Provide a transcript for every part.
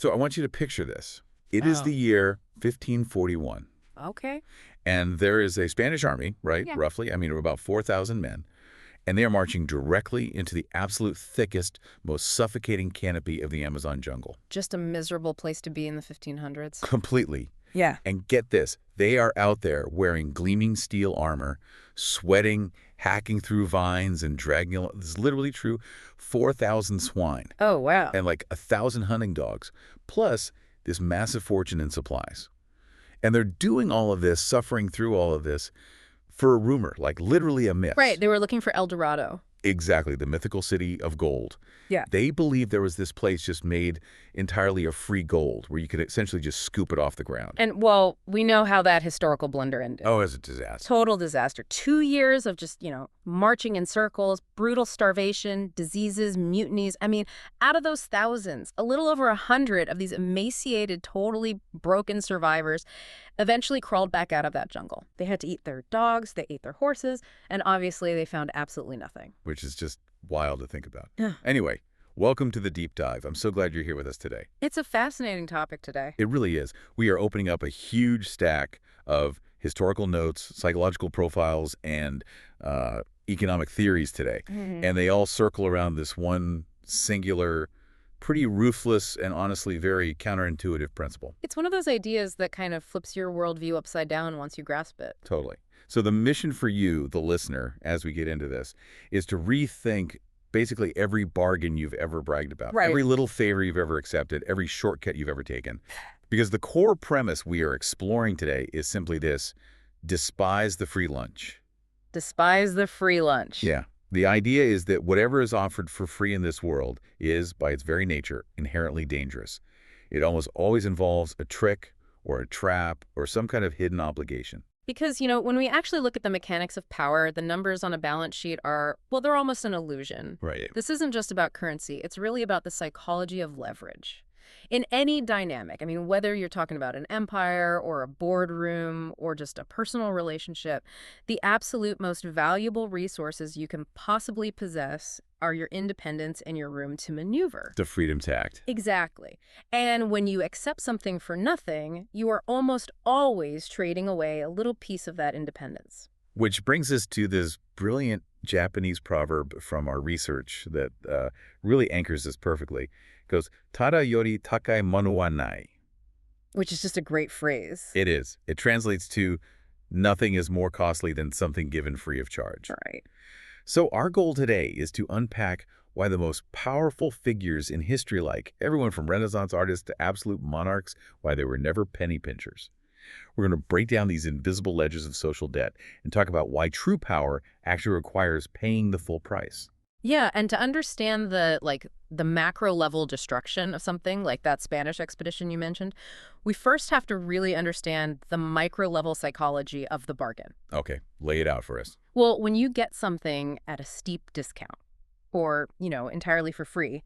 So I want you to picture this. It is Oh, the year 1541, okay. and there is a Spanish army, right, Yeah. roughly, I mean, of about 4,000 men, and they are marching directly into the absolute thickest, most suffocating canopy of the Amazon jungle. Just a miserable place to be in the 1500s. Completely. Yeah. And get this, they are out there wearing gleaming steel armor, sweating, hacking through vines, and dragging along. This is literally true. 4,000 swine Oh, wow. and like 1,000 hunting dogs, plus this massive fortune in supplies. And they're doing all of this, suffering through all of this for a rumor, like literally a myth. Right, they were looking for El Dorado. Exactly, the mythical city of gold. Yeah. They believed there was this place just made entirely of free gold where you could essentially just scoop it off the ground. And, well, we know how that historical blunder ended. Oh, it's a disaster. Total disaster. 2 years of just, marching in circles, brutal starvation, diseases, mutinies. I mean, out of those thousands, a little over 100 of these emaciated, totally broken survivors eventually crawled back out of that jungle. They had to eat their dogs, they ate their horses, and obviously they found absolutely nothing. Which is just wild to think about. Yeah. Anyway, welcome to the deep dive. I'm so glad you're here with us today. It's a fascinating topic today. It really is. We are opening up a huge stack of historical notes, psychological profiles, and economic theories today. And they all circle around this one singular, pretty ruthless, and honestly very counterintuitive principle. It's one of those ideas that kind of flips your worldview upside down once you grasp it. Totally. So the mission for you, the listener, as we get into this, is to rethink basically every bargain you've ever bragged about, Right. every little favor you've ever accepted, every shortcut you've ever taken. Because the core premise we are exploring today is simply this: despise the free lunch. Despise the free lunch. Yeah. The idea is that whatever is offered for free in this world is, by its very nature, inherently dangerous. It almost always involves a trick or a trap or some kind of hidden obligation. Because, when we actually look at the mechanics of power, the numbers on a balance sheet are, well, they're almost an illusion. Right. This isn't just about currency. It's really about the psychology of leverage. In any dynamic, I mean, whether you're talking about an empire or a boardroom or just a personal relationship, the absolute most valuable resources you can possibly possess are your independence and your room to maneuver. The freedom to act. Exactly. And when you accept something for nothing, you are almost always trading away a little piece of that independence. Which brings us to this brilliant Japanese proverb from our research that really anchors this perfectly. It goes, "Tada yori takai mono wa nai." Which is just a great phrase. It is. It translates to, nothing is more costly than something given free of charge. Right. So our goal today is to unpack why the most powerful figures in history, like everyone from Renaissance artists to absolute monarchs, why they were never penny pinchers. We're going to break down these invisible ledgers of social debt and talk about why true power actually requires paying the full price. Yeah, and to understand the macro level destruction of something like that Spanish expedition you mentioned, we first have to really understand the micro level psychology of the bargain. Okay, lay it out for us. Well, when you get something at a steep discount or, entirely for free,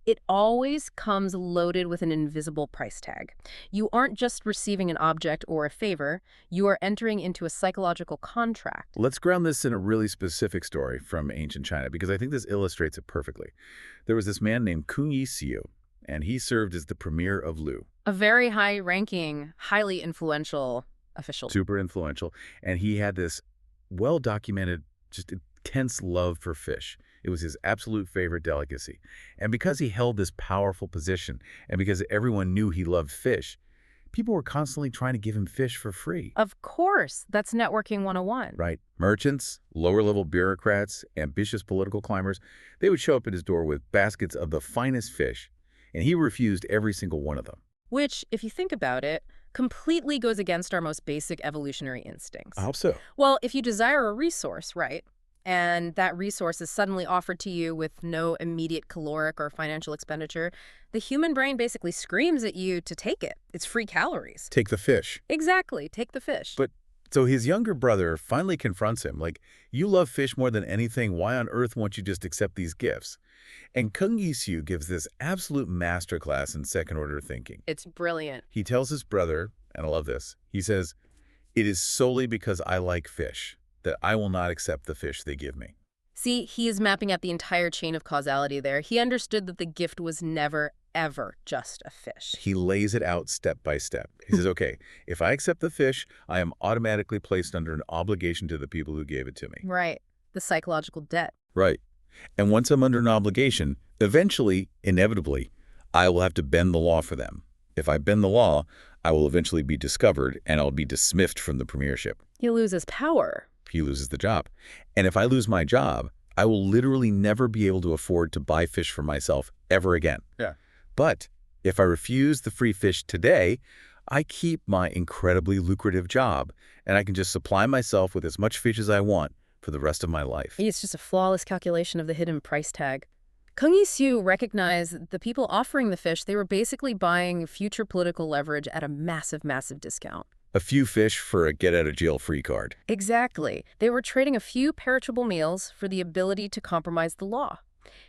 it always comes loaded with an invisible price tag. You aren't just receiving an object or a favor, you are entering into a psychological contract. Let's ground this in a really specific story from ancient China, because I think this illustrates it perfectly. There was this man named Kung Yisiu, and he served as the premier of Lu. A very high-ranking, highly influential official. Super influential. And he had this well-documented, just intense love for fish. It was his absolute favorite delicacy. And because he held this powerful position, and because everyone knew he loved fish, people were constantly trying to give him fish for free. Of course, that's networking 101. Right. Merchants, lower-level bureaucrats, ambitious political climbers, they would show up at his door with baskets of the finest fish, and he refused every single one of them. Which, if you think about it, completely goes against our most basic evolutionary instincts. I hope so. Well, if you desire a resource, right, and that resource is suddenly offered to you with no immediate caloric or financial expenditure, the human brain basically screams at you to take it. It's free calories. Take the fish. Exactly. Take the fish. But so his younger brother finally confronts him, like, you love fish more than anything. Why on earth won't you just accept these gifts? And Kung Yisiu gives this absolute masterclass in second-order thinking. It's brilliant. He tells his brother, and I love this, he says, "It is solely because I like fish that I will not accept the fish they give me." See, he is mapping out the entire chain of causality there. He understood that the gift was never, ever just a fish. He lays it out step by step. He says, okay, if I accept the fish, I am automatically placed under an obligation to the people who gave it to me. Right. The psychological debt. Right. And once I'm under an obligation, eventually, inevitably, I will have to bend the law for them. If I bend the law, I will eventually be discovered and I'll be dismissed from the premiership. He loses power. He loses the job. And if I lose my job, I will literally never be able to afford to buy fish for myself ever again. Yeah. But if I refuse the free fish today, I keep my incredibly lucrative job, and I can just supply myself with as much fish as I want for the rest of my life. It's just a flawless calculation of the hidden price tag. Kung Yi-siew recognized that the people offering the fish, they were basically buying future political leverage at a massive, massive discount. A few fish for a get-out-of-jail-free card. Exactly. They were trading a few perishable meals for the ability to compromise the law.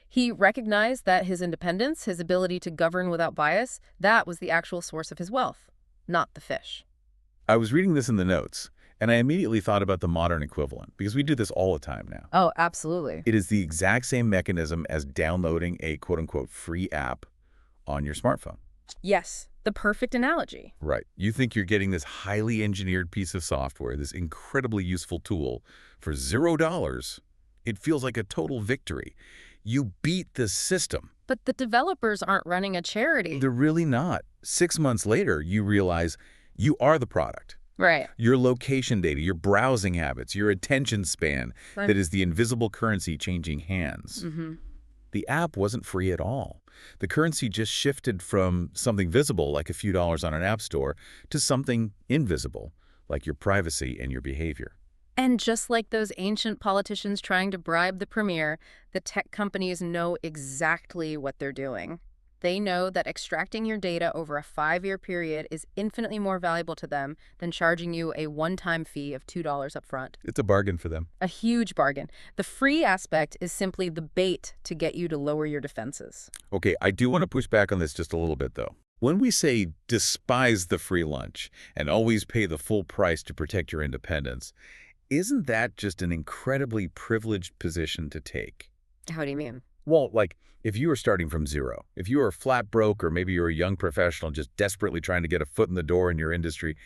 He recognized that his independence, his ability to govern without bias, that was the actual source of his wealth, not the fish. I was reading this in the notes, and I immediately thought about the modern equivalent, because we do this all the time now. Oh, absolutely. It is the exact same mechanism as downloading a quote-unquote free app on your smartphone. Yes, the perfect analogy. Right. You think you're getting this highly engineered piece of software, this incredibly useful tool, for $0. It feels like a total victory. You beat the system. But the developers aren't running a charity. They're really not. 6 months later, you realize you are the product. Right. Your location data, your browsing habits, your attention span, that is the invisible currency changing hands. Mm-hmm. The app wasn't free at all. The currency just shifted from something visible, like a few dollars on an app store, to something invisible, like your privacy and your behavior. And just like those ancient politicians trying to bribe the premier, the tech companies know exactly what they're doing. They know that extracting your data over a 5-year period is infinitely more valuable to them than charging you a one-time fee of $2 up front. It's a bargain for them. A huge bargain. The free aspect is simply the bait to get you to lower your defenses. Okay, I do want to push back on this just a little bit, though. When we say despise the free lunch and always pay the full price to protect your independence, isn't that just an incredibly privileged position to take? How do you mean? Well, like, if you were starting from zero, if you were flat broke, or maybe you're a young professional just desperately trying to get a foot in the door in your industry,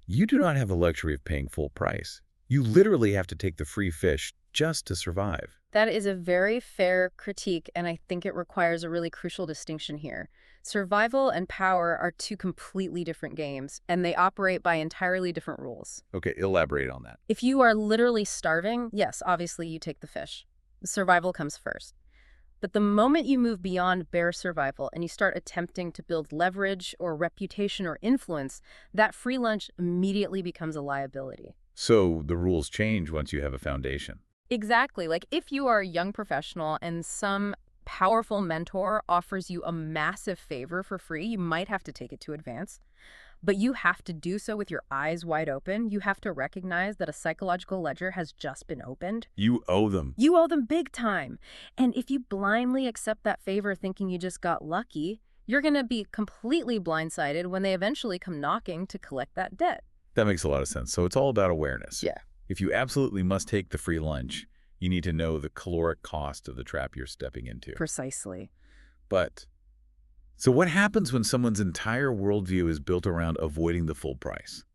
you do not have the luxury of paying full price. You literally have to take the free fish just to survive. That is a very fair critique, and I think it requires a really crucial distinction here. Survival and power are two completely different games, and they operate by entirely different rules. Okay, elaborate on that. If you are literally starving, yes, obviously you take the fish. Survival comes first. But the moment you move beyond bare survival and you start attempting to build leverage or reputation or influence, that free lunch immediately becomes a liability. So the rules change once you have a foundation. Exactly. Like if you are a young professional and some powerful mentor offers you a massive favor for free, you might have to take it to advance. But you have to do so with your eyes wide open. You have to recognize that a psychological ledger has just been opened. You owe them. You owe them big time. And if you blindly accept that favor thinking you just got lucky, you're going to be completely blindsided when they eventually come knocking to collect that debt. That makes a lot of sense. So it's all about awareness. Yeah. If you absolutely must take the free lunch, you need to know the caloric cost of the trap you're stepping into. Precisely. But so what happens when someone's entire worldview is built around avoiding the full price?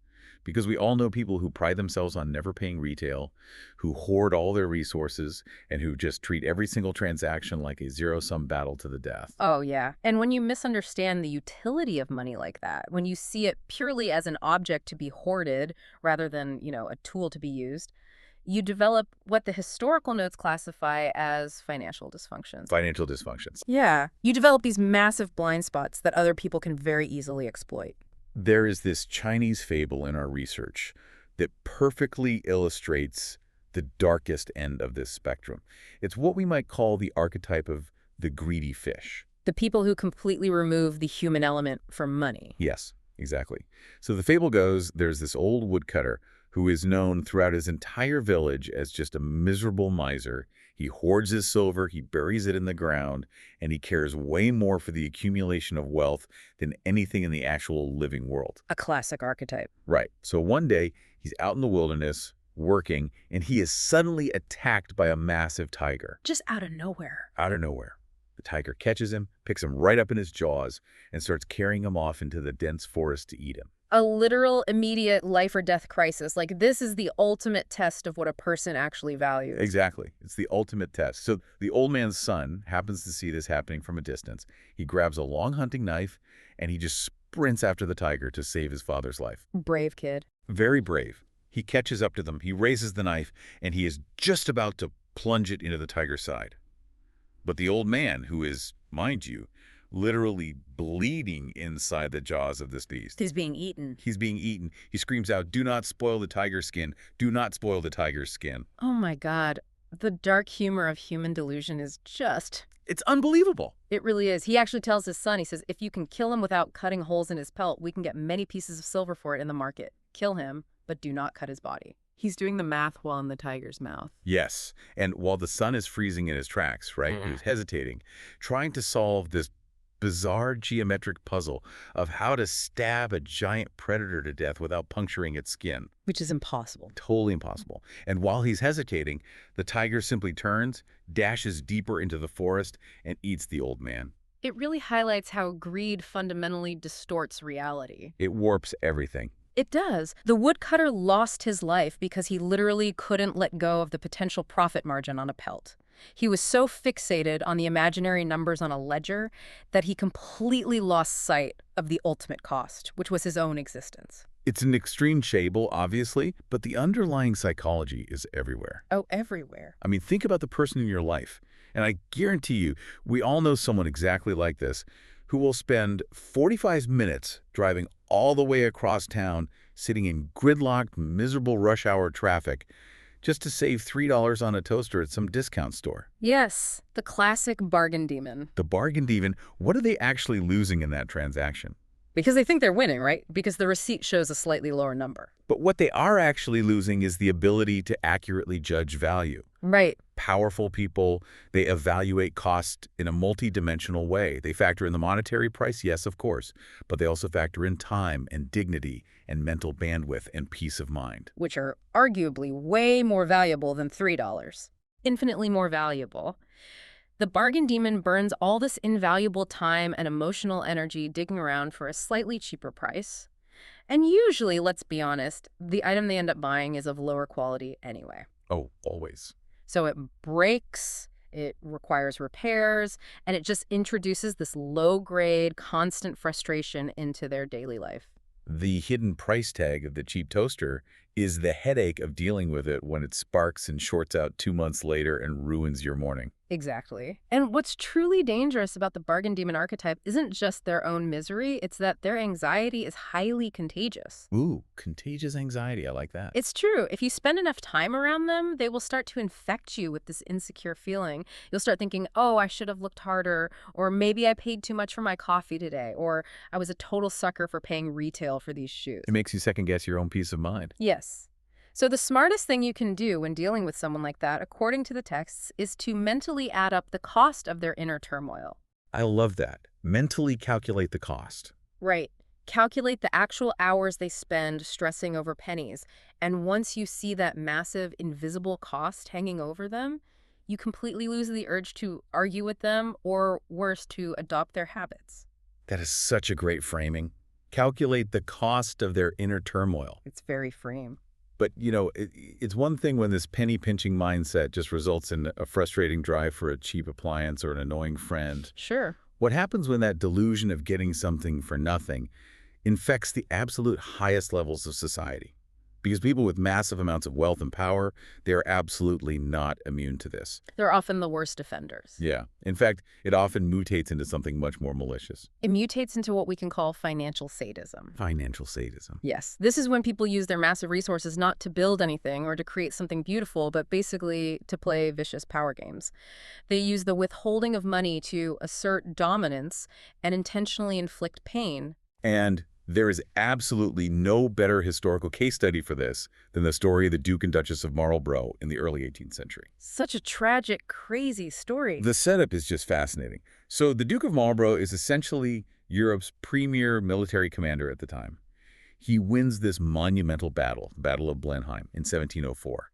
Because we all know people who pride themselves on never paying retail, who hoard all their resources, and who just treat every single transaction like a zero-sum battle to the death. Oh, yeah. And when you misunderstand the utility of money like that, when you see it purely as an object to be hoarded rather than, a tool to be used, you develop what the historical notes classify as financial dysfunctions. Financial dysfunctions. Yeah. You develop these massive blind spots that other people can very easily exploit. There is this Chinese fable in our research that perfectly illustrates the darkest end of this spectrum. It's what we might call the archetype of the greedy fish. The people who completely remove the human element from money. Yes, exactly. So the fable goes, there's this old woodcutter who is known throughout his entire village as just a miserable miser. He hoards his silver, he buries it in the ground, and he cares way more for the accumulation of wealth than anything in the actual living world. A classic archetype. Right. So one day, he's out in the wilderness, working, and he is suddenly attacked by a massive tiger. Just out of nowhere. Out of nowhere. The tiger catches him, picks him right up in his jaws, and starts carrying him off into the dense forest to eat him. A literal immediate life or death crisis. Like, this is the ultimate test of what a person actually values. Exactly. It's the ultimate test. So the old man's son happens to see this happening from a distance. He grabs a long hunting knife, and he just sprints after the tiger to save his father's life. Brave kid. Very brave. He catches up to them, he raises the knife, and he is just about to plunge it into the tiger's side. But the old man, who is, mind you, literally bleeding inside the jaws of this beast. He's being eaten. He's being eaten. He screams out, "Do not spoil the tiger's skin. Do not spoil the tiger's skin." Oh my God. The dark humor of human delusion is just... It's unbelievable. It really is. He actually tells his son, he says, if you can kill him without cutting holes in his pelt, we can get many pieces of silver for it in the market. Kill him, but do not cut his body. He's doing the math while in the tiger's mouth. Yes. And while the son is freezing in his tracks, right, he's hesitating, trying to solve this bizarre geometric puzzle of how to stab a giant predator to death without puncturing its skin. Which is impossible. Totally impossible. And while he's hesitating, the tiger simply turns, dashes deeper into the forest, and eats the old man. It really highlights how greed fundamentally distorts reality. It warps everything. It does. The woodcutter lost his life because he literally couldn't let go of the potential profit margin on a pelt. He was so fixated on the imaginary numbers on a ledger that he completely lost sight of the ultimate cost, which was his own existence. It's an extreme shable, obviously, but the underlying psychology is everywhere. Oh, everywhere. I mean, think about the person in your life. And I guarantee you, we all know someone exactly like this, who will spend 45 minutes driving all the way across town, sitting in gridlocked, miserable rush hour traffic, just to save $3 on a toaster at some discount store. Yes, the classic bargain demon. The bargain demon, what are they actually losing in that transaction? Because they think they're winning, right? Because the receipt shows a slightly lower number. But what they are actually losing is the ability to accurately judge value. Right. Powerful people, they evaluate cost in a multidimensional way. They factor in the monetary price, yes, of course, but they also factor in time and dignity and mental bandwidth and peace of mind. Which are arguably way more valuable than $3. Infinitely more valuable. The bargain demon burns all this invaluable time and emotional energy digging around for a slightly cheaper price. And usually, let's be honest, the item they end up buying is of lower quality anyway. Oh, always. So it breaks, it requires repairs, and it just introduces this low-grade, constant frustration into their daily life. The hidden price tag of the cheap toaster is the headache of dealing with it when it sparks and shorts out 2 months later and ruins your morning. Exactly. And what's truly dangerous about the bargain demon archetype isn't just their own misery, it's that their anxiety is highly contagious. Ooh, contagious anxiety. I like that. It's true. If you spend enough time around them, they will start to infect you with this insecure feeling. You'll start thinking, oh, I should have looked harder, or maybe I paid too much for my coffee today, or I was a total sucker for paying retail for these shoes. It makes you second guess your own peace of mind. Yes. So the smartest thing you can do when dealing with someone like that, according to the texts, is to mentally add up the cost of their inner turmoil. I love that. Mentally calculate the cost. Right. Calculate the actual hours they spend stressing over pennies. And once you see that massive, invisible cost hanging over them, you completely lose the urge to argue with them or, worse, to adopt their habits. That is such a great framing. Calculate the cost of their inner turmoil. It's very freeing. But, you know, it's one thing when this penny-pinching mindset just results in a frustrating drive for a cheap appliance or an annoying friend. Sure. What happens when that delusion of getting something for nothing infects the absolute highest levels of society? Because people with massive amounts of wealth and power, they are absolutely not immune to this. They're often the worst offenders. Yeah. In fact, it often mutates into something much more malicious. It mutates into what we can call financial sadism. Financial sadism. Yes. This is when people use their massive resources not to build anything or to create something beautiful, but basically to play vicious power games. They use the withholding of money to assert dominance and intentionally inflict pain. And there is absolutely no better historical case study for this than the story of the Duke and Duchess of Marlborough in the early 18th century. Such a tragic, crazy story. The setup is just fascinating. So the Duke of Marlborough is essentially Europe's premier military commander at the time. He wins this monumental battle, the Battle of Blenheim in 1704.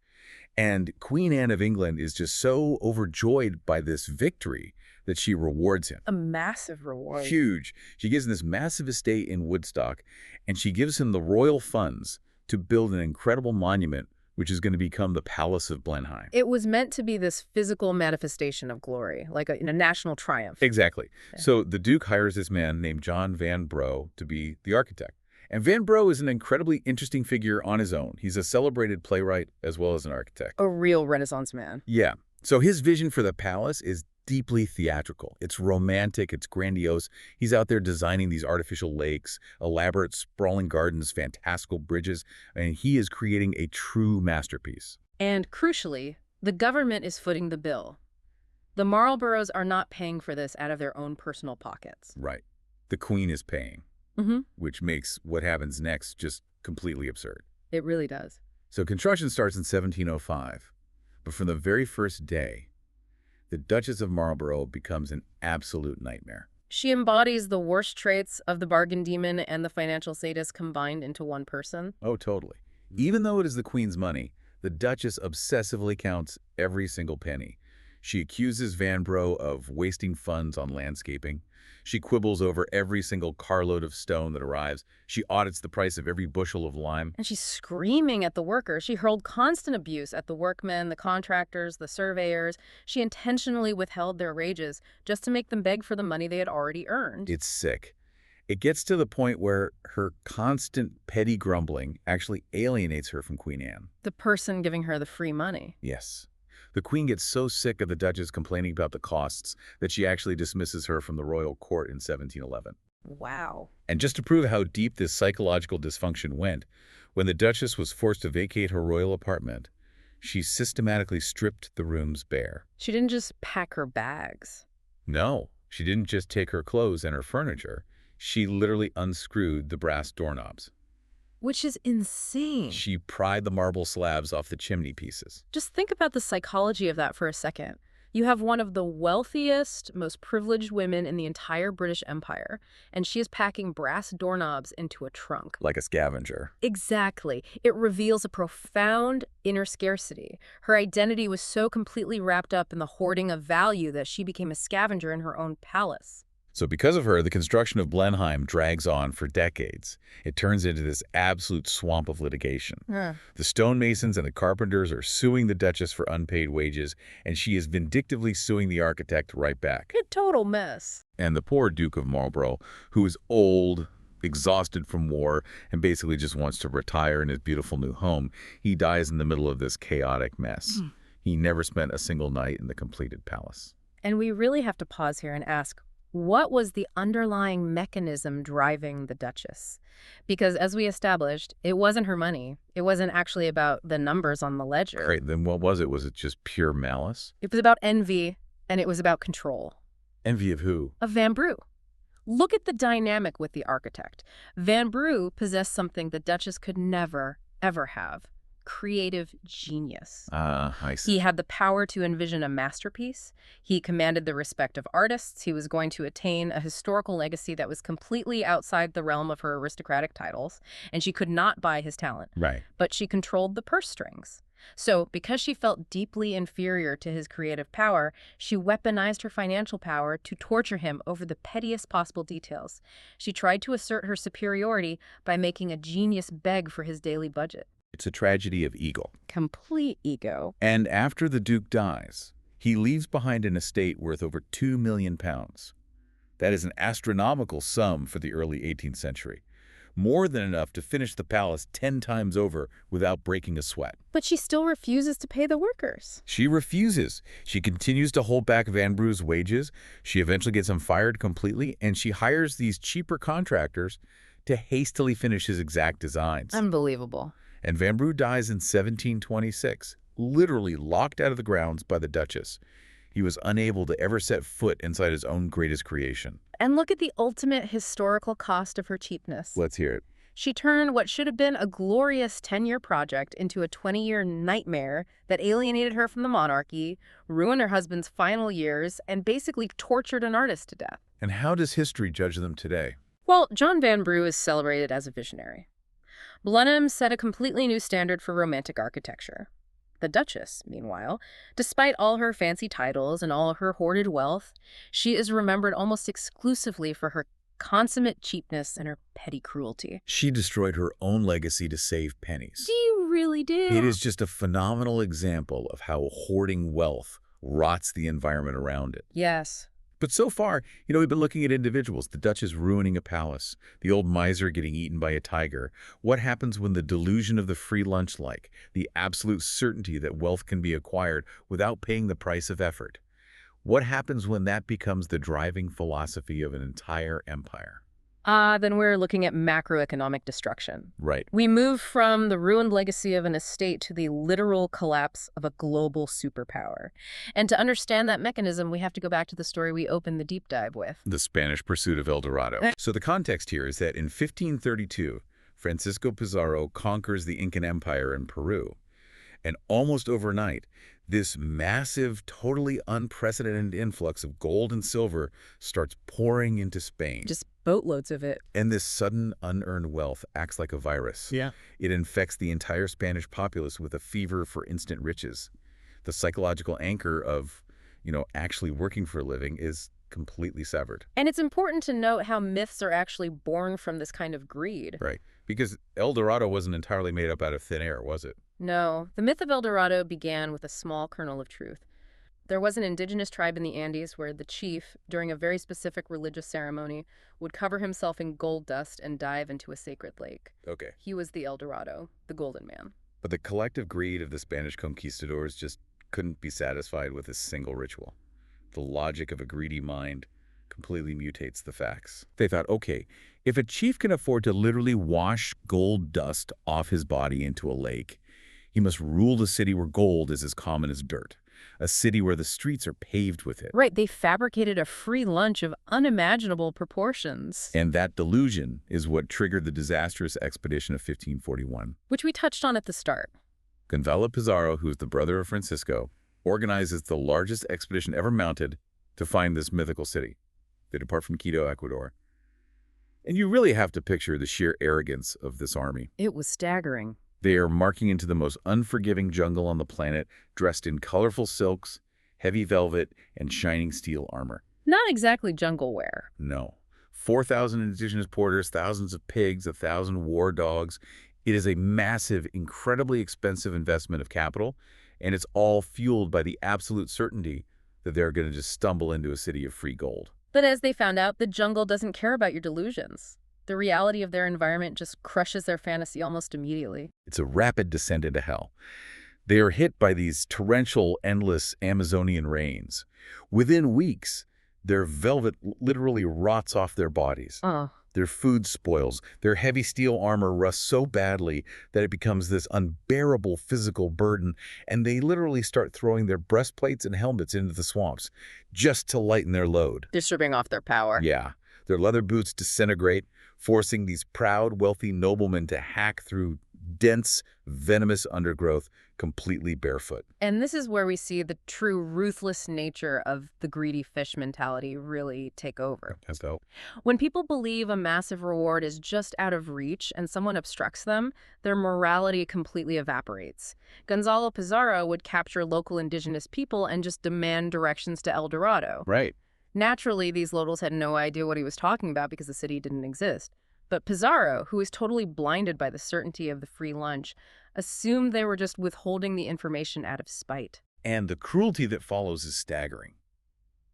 And Queen Anne of England is just so overjoyed by this victory that she rewards him. A massive reward. Huge. She gives him this massive estate in Woodstock, and she gives him the royal funds to build an incredible monument, which is going to become the Palace of Blenheim. It was meant to be this physical manifestation of glory, like a national triumph. Exactly. Yeah. So the Duke hires this man named John Van Bro to be the architect. And Van Bro is an incredibly interesting figure on his own. He's a celebrated playwright as well as an architect. A real Renaissance man. Yeah. So his vision for the palace is deeply theatrical. It's romantic, it's grandiose. He's out there designing these artificial lakes, elaborate sprawling gardens, fantastical bridges, and he is creating a true masterpiece. And crucially, the government is footing the bill. The Marlboroughs are not paying for this out of their own personal pockets. Right. The Queen is paying, Mm-hmm. which makes what happens next just completely absurd. It really does. So construction starts in 1705, but from the very first day, the Duchess of Marlborough becomes an absolute nightmare. She embodies the worst traits of the bargain demon and the financial sadist combined into one person. Oh, totally. Even though it is the Queen's money, the Duchess obsessively counts every single penny. She accuses Van Bro of wasting funds on landscaping. She quibbles over every single carload of stone that arrives. She audits the price of every bushel of lime. And she's screaming at the workers. She hurled constant abuse at the workmen, the contractors, the surveyors. She intentionally withheld their wages just to make them beg for the money they had already earned. It's sick. It gets to the point where her constant petty grumbling actually alienates her from Queen Anne. The person giving her the free money. Yes. The Queen gets so sick of the Duchess complaining about the costs that she actually dismisses her from the royal court in 1711. Wow. And just to prove how deep this psychological dysfunction went, when the Duchess was forced to vacate her royal apartment, she systematically stripped the rooms bare. She didn't just pack her bags. No, she didn't just take her clothes and her furniture. She literally unscrewed the brass doorknobs. Which is insane. She pried the marble slabs off the chimney pieces. Just think about the psychology of that for a second. You have one of the wealthiest, most privileged women in the entire British Empire, and she is packing brass doorknobs into a trunk. Like a scavenger. Exactly. It reveals a profound inner scarcity. Her identity was so completely wrapped up in the hoarding of value that she became a scavenger in her own palace. So because of her, the construction of Blenheim drags on for decades. It turns into this absolute swamp of litigation. The stonemasons and the carpenters are suing the Duchess for unpaid wages, and she is vindictively suing the architect right back. A total mess. And the poor Duke of Marlborough, who is old, exhausted from war, and basically just wants to retire in his beautiful new home, he dies in the middle of this chaotic mess. He never spent a single night in the completed palace. And we really have to pause here and ask, what was the underlying mechanism driving the Duchess? Because as we established, it wasn't her money. It wasn't actually about the numbers on the ledger. Great, then what was it? Was it just pure malice? It was about envy, and it was about control. Envy of who? Of Van Bro. Look at the dynamic with the architect. Van Bro possessed something the Duchess could never, ever have. Creative genius. I see. He had the power to envision a masterpiece. He commanded the respect of artists. He was going to attain a historical legacy that was completely outside the realm of her aristocratic titles, and she could not buy his talent. Right. But she controlled the purse strings. So, because she felt deeply inferior to his creative power, she weaponized her financial power to torture him over the pettiest possible details. She tried to assert her superiority by making a genius beg for his daily budget. It's a tragedy of ego. Complete ego. And after the Duke dies, he leaves behind an estate worth over £2 million. That is an astronomical sum for the early 18th century. More than enough to finish the palace 10 times over without breaking a sweat. But she still refuses to pay the workers. She refuses. She continues to hold back Van Bro's wages. She eventually gets him fired completely, and she hires these cheaper contractors to hastily finish his exact designs. Unbelievable. And Van Bro dies in 1726, literally locked out of the grounds by the Duchess. He was unable to ever set foot inside his own greatest creation. And look at the ultimate historical cost of her cheapness. Let's hear it. She turned what should have been a glorious 10-year project into a 20-year nightmare that alienated her from the monarchy, ruined her husband's final years, and basically tortured an artist to death. And how does history judge them today? Well, John Van Bro is celebrated as a visionary. Blenheim set a completely new standard for romantic architecture. The Duchess, meanwhile, despite all her fancy titles and all her hoarded wealth, she is remembered almost exclusively for her consummate cheapness and her petty cruelty. She destroyed her own legacy to save pennies. Do you really do? It is just a phenomenal example of how hoarding wealth rots the environment around it. Yes. But so far, we've been looking at individuals, the Duchess ruining a palace, the old miser getting eaten by a tiger. What happens when the delusion of the free lunch, like the absolute certainty that wealth can be acquired without paying the price of effort? What happens when that becomes the driving philosophy of an entire empire? Then we're looking at macroeconomic destruction. Right. We move from the ruined legacy of an estate to the literal collapse of a global superpower. And to understand that mechanism, we have to go back to the story we opened the deep dive with. The Spanish pursuit of El Dorado. So the context here is that in 1532, Francisco Pizarro conquers the Incan Empire in Peru. And almost overnight, this massive, totally unprecedented influx of gold and silver starts pouring into Spain. Just boatloads of it. And this sudden, unearned wealth acts like a virus. Yeah. It infects the entire Spanish populace with a fever for instant riches. The psychological anchor of, actually working for a living is completely severed. And it's important to note how myths are actually born from this kind of greed. Right. Because El Dorado wasn't entirely made up out of thin air, was it? No, the myth of El Dorado began with a small kernel of truth. There was an indigenous tribe in the Andes where the chief, during a very specific religious ceremony, would cover himself in gold dust and dive into a sacred lake. Okay. He was the El Dorado, the Golden Man. But the collective greed of the Spanish conquistadors just couldn't be satisfied with a single ritual. The logic of a greedy mind completely mutates the facts. They thought, okay, if a chief can afford to literally wash gold dust off his body into a lake, he must rule the city where gold is as common as dirt, a city where the streets are paved with it. Right, they fabricated a free lunch of unimaginable proportions. And that delusion is what triggered the disastrous expedition of 1541. Which we touched on at the start. Gonzalo Pizarro, who is the brother of Francisco, organizes the largest expedition ever mounted to find this mythical city. They depart from Quito, Ecuador. And you really have to picture the sheer arrogance of this army. It was staggering. They are marching into the most unforgiving jungle on the planet, dressed in colorful silks, heavy velvet, and shining steel armor. Not exactly jungle wear. No. 4,000 indigenous porters, thousands of pigs, 1,000 war dogs. It is a massive, incredibly expensive investment of capital, and it's all fueled by the absolute certainty that they're going to just stumble into a city of free gold. But as they found out, the jungle doesn't care about your delusions. The reality of their environment just crushes their fantasy almost immediately. It's a rapid descent into hell. They are hit by these torrential, endless Amazonian rains. Within weeks, their velvet literally rots off their bodies. Their food spoils. Their heavy steel armor rusts so badly that it becomes this unbearable physical burden, and they literally start throwing their breastplates and helmets into the swamps just to lighten their load. They're stripping off their power. Yeah. Their leather boots disintegrate, forcing these proud, wealthy noblemen to hack through dense, venomous undergrowth completely barefoot. And this is where we see the true ruthless nature of the greedy fish mentality really take over. That's dope. When people believe a massive reward is just out of reach and someone obstructs them, their morality completely evaporates. Gonzalo Pizarro would capture local indigenous people and just demand directions to El Dorado. Right. Naturally, these locals had no idea what he was talking about because the city didn't exist. But Pizarro, who was totally blinded by the certainty of the free lunch, assumed they were just withholding the information out of spite. And the cruelty that follows is staggering.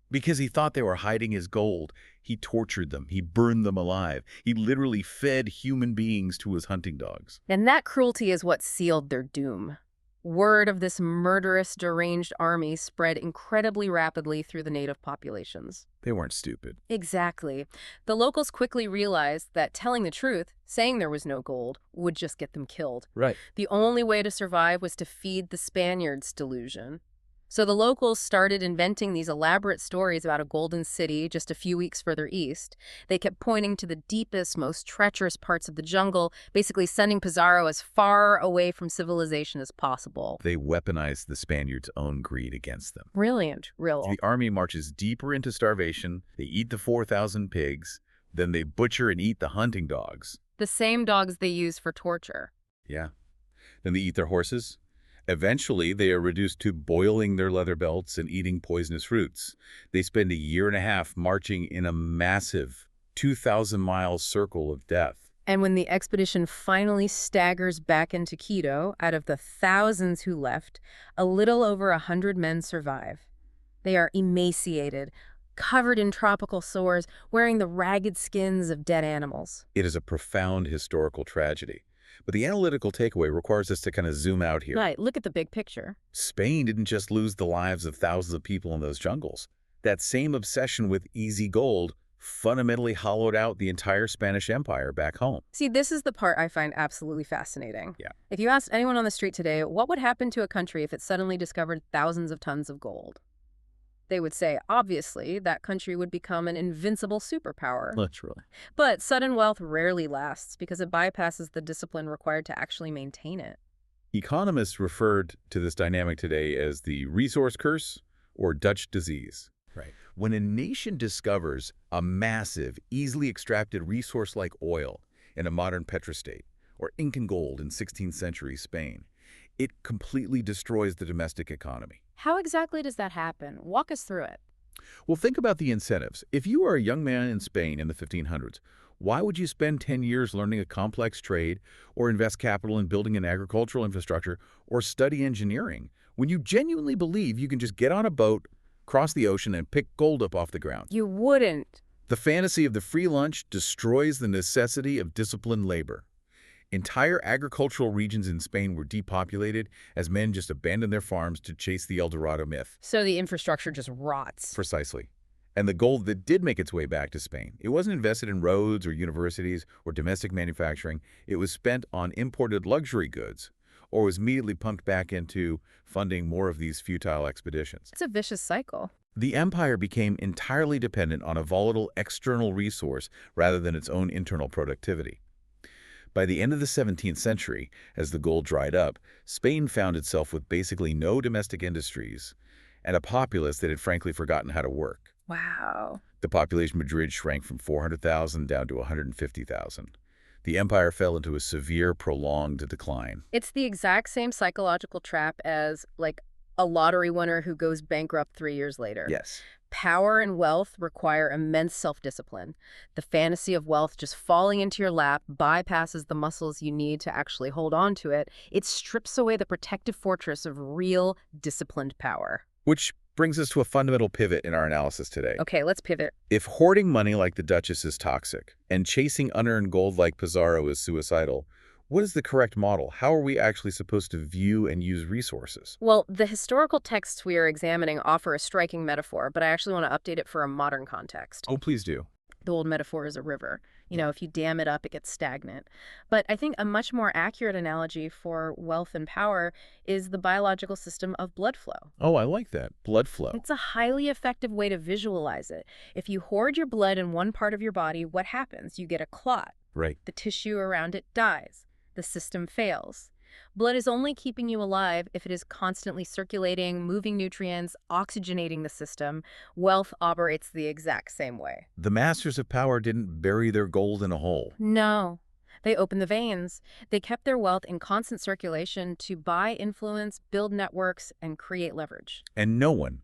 Because he thought they were hiding his gold, he tortured them, he burned them alive. He literally fed human beings to his hunting dogs. And that cruelty is what sealed their doom. Word of this murderous, deranged army spread incredibly rapidly through the native populations. They weren't stupid. Exactly. The locals quickly realized that telling the truth, saying there was no gold, would just get them killed. Right. The only way to survive was to feed the Spaniards' delusion. So the locals started inventing these elaborate stories about a golden city just a few weeks further east. They kept pointing to the deepest, most treacherous parts of the jungle, basically sending Pizarro as far away from civilization as possible. They weaponized the Spaniards' own greed against them. Brilliant, really. The army marches deeper into starvation. They eat the 4,000 pigs. Then they butcher and eat the hunting dogs. The same dogs they use for torture. Yeah. Then they eat their horses. Eventually, they are reduced to boiling their leather belts and eating poisonous roots. They spend a year and a half marching in a massive 2,000-mile circle of death. And when the expedition finally staggers back into Quito, out of the thousands who left, a little over 100 men survive. They are emaciated, covered in tropical sores, wearing the ragged skins of dead animals. It is a profound historical tragedy. But the analytical takeaway requires us to kind of zoom out here. Right, look at the big picture. Spain didn't just lose the lives of thousands of people in those jungles. That same obsession with easy gold fundamentally hollowed out the entire Spanish Empire back home. See, this is the part I find absolutely fascinating. Yeah. If you asked anyone on the street today, what would happen to a country if it suddenly discovered thousands of tons of gold? They would say, obviously, that country would become an invincible superpower. Literally. But sudden wealth rarely lasts because it bypasses the discipline required to actually maintain it. Economists referred to this dynamic today as the resource curse or Dutch disease. Right. When a nation discovers a massive, easily extracted resource like oil in a modern petrostate or Incan gold in 16th century Spain, it completely destroys the domestic economy. How exactly does that happen? Walk us through it. Well, think about the incentives. If you were a young man in Spain in the 1500s, why would you spend 10 years learning a complex trade or invest capital in building an agricultural infrastructure or study engineering when you genuinely believe you can just get on a boat, cross the ocean, and pick gold up off the ground? You wouldn't. The fantasy of the free lunch destroys the necessity of disciplined labor. Entire agricultural regions in Spain were depopulated as men just abandoned their farms to chase the El Dorado myth. So the infrastructure just rots. Precisely. And the gold that did make its way back to Spain, it wasn't invested in roads or universities or domestic manufacturing. It was spent on imported luxury goods or was immediately pumped back into funding more of these futile expeditions. It's a vicious cycle. The empire became entirely dependent on a volatile external resource rather than its own internal productivity. By the end of the 17th century, as the gold dried up, Spain found itself with basically no domestic industries and a populace that had frankly forgotten how to work. Wow. The population of Madrid shrank from 400,000 down to 150,000. The empire fell into a severe, prolonged decline. It's the exact same psychological trap as, like, a lottery winner who goes bankrupt 3 years later. Yes. Power and wealth require immense self-discipline. The fantasy of wealth just falling into your lap bypasses the muscles you need to actually hold on to it. It strips away the protective fortress of real, disciplined power. Which brings us to a fundamental pivot in our analysis today. Okay, let's pivot. If hoarding money like the Duchess is toxic and chasing unearned gold like Pizarro is suicidal, what is the correct model? How are we actually supposed to view and use resources? Well, the historical texts we are examining offer a striking metaphor, but I actually want to update it for a modern context. Oh, please do. The old metaphor is a river. You know, if you dam it up, it gets stagnant. But I think a much more accurate analogy for wealth and power is the biological system of blood flow. Oh, I like that. Blood flow. It's a highly effective way to visualize it. If you hoard your blood in one part of your body, what happens? You get a clot. Right. The tissue around it dies. The system fails. Blood is only keeping you alive if it is constantly circulating, moving nutrients, oxygenating the system. Wealth operates the exact same way. The masters of power didn't bury their gold in a hole. No. They opened the veins. They kept their wealth in constant circulation to buy influence, build networks, and create leverage. And no one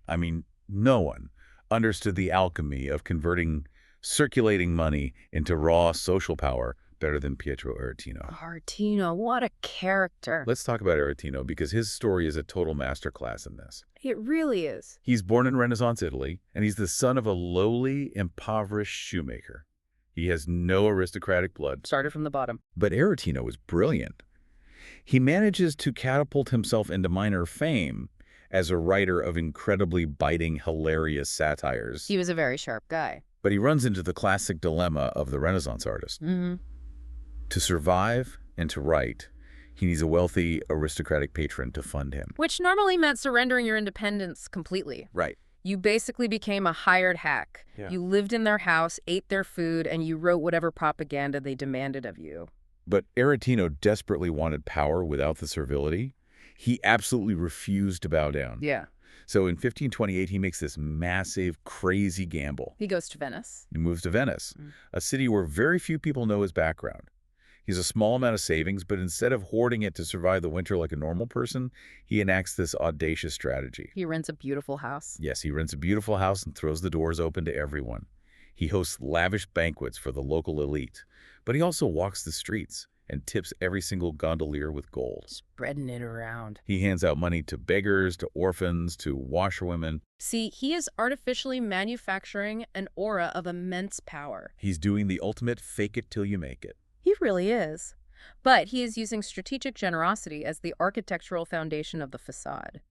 understood the alchemy of converting circulating money into raw social power better than Pietro Aretino. Aretino, what a character. Let's talk about Aretino because his story is a total masterclass in this. It really is. He's born in Renaissance Italy, and he's the son of a lowly, impoverished shoemaker. He has no aristocratic blood. Started from the bottom. But Aretino was brilliant. He manages to catapult himself into minor fame as a writer of incredibly biting, hilarious satires. He was a very sharp guy. But he runs into the classic dilemma of the Renaissance artist. To survive and to write, he needs a wealthy, aristocratic patron to fund him. Which normally meant surrendering your independence completely. Right. You basically became a hired hack. Yeah. You lived in their house, ate their food, and you wrote whatever propaganda they demanded of you. But Aretino desperately wanted power without the servility. He absolutely refused to bow down. Yeah. So in 1528, he makes this massive, crazy gamble. He goes to Venice. He moves to Venice, a city where very few people know his background. He's a small amount of savings, but instead of hoarding it to survive the winter like a normal person, he enacts this audacious strategy. He rents a beautiful house. Yes, he rents a beautiful house and throws the doors open to everyone. He hosts lavish banquets for the local elite, but he also walks the streets and tips every single gondolier with gold. Spreading it around. He hands out money to beggars, to orphans, to washerwomen. See, he is artificially manufacturing an aura of immense power. He's doing the ultimate fake it till you make it. He really is. But he is using strategic generosity as the architectural foundation of the facade.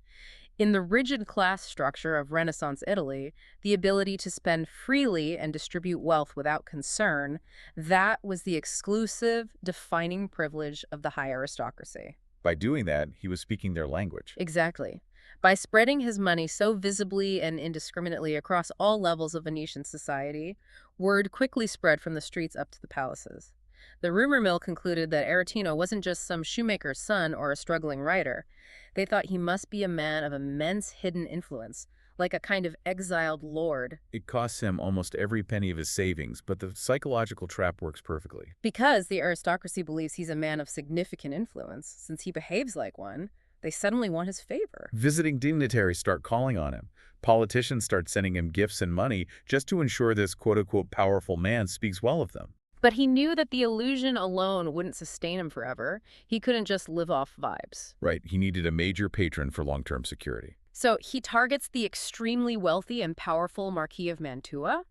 In the rigid class structure of Renaissance Italy, the ability to spend freely and distribute wealth without concern, that was the exclusive, defining privilege of the high aristocracy. By doing that, he was speaking their language. Exactly. By spreading his money so visibly and indiscriminately across all levels of Venetian society, word quickly spread from the streets up to the palaces. The rumor mill concluded that Aretino wasn't just some shoemaker's son or a struggling writer. They thought he must be a man of immense hidden influence, like a kind of exiled lord. It costs him almost every penny of his savings, but the psychological trap works perfectly. Because the aristocracy believes he's a man of significant influence, since he behaves like one, they suddenly want his favor. Visiting dignitaries start calling on him. Politicians start sending him gifts and money just to ensure this quote-unquote powerful man speaks well of them. But he knew that the illusion alone wouldn't sustain him forever. He couldn't just live off vibes. Right, he needed a major patron for long-term security. So he targets the extremely wealthy and powerful Marquis of Mantua.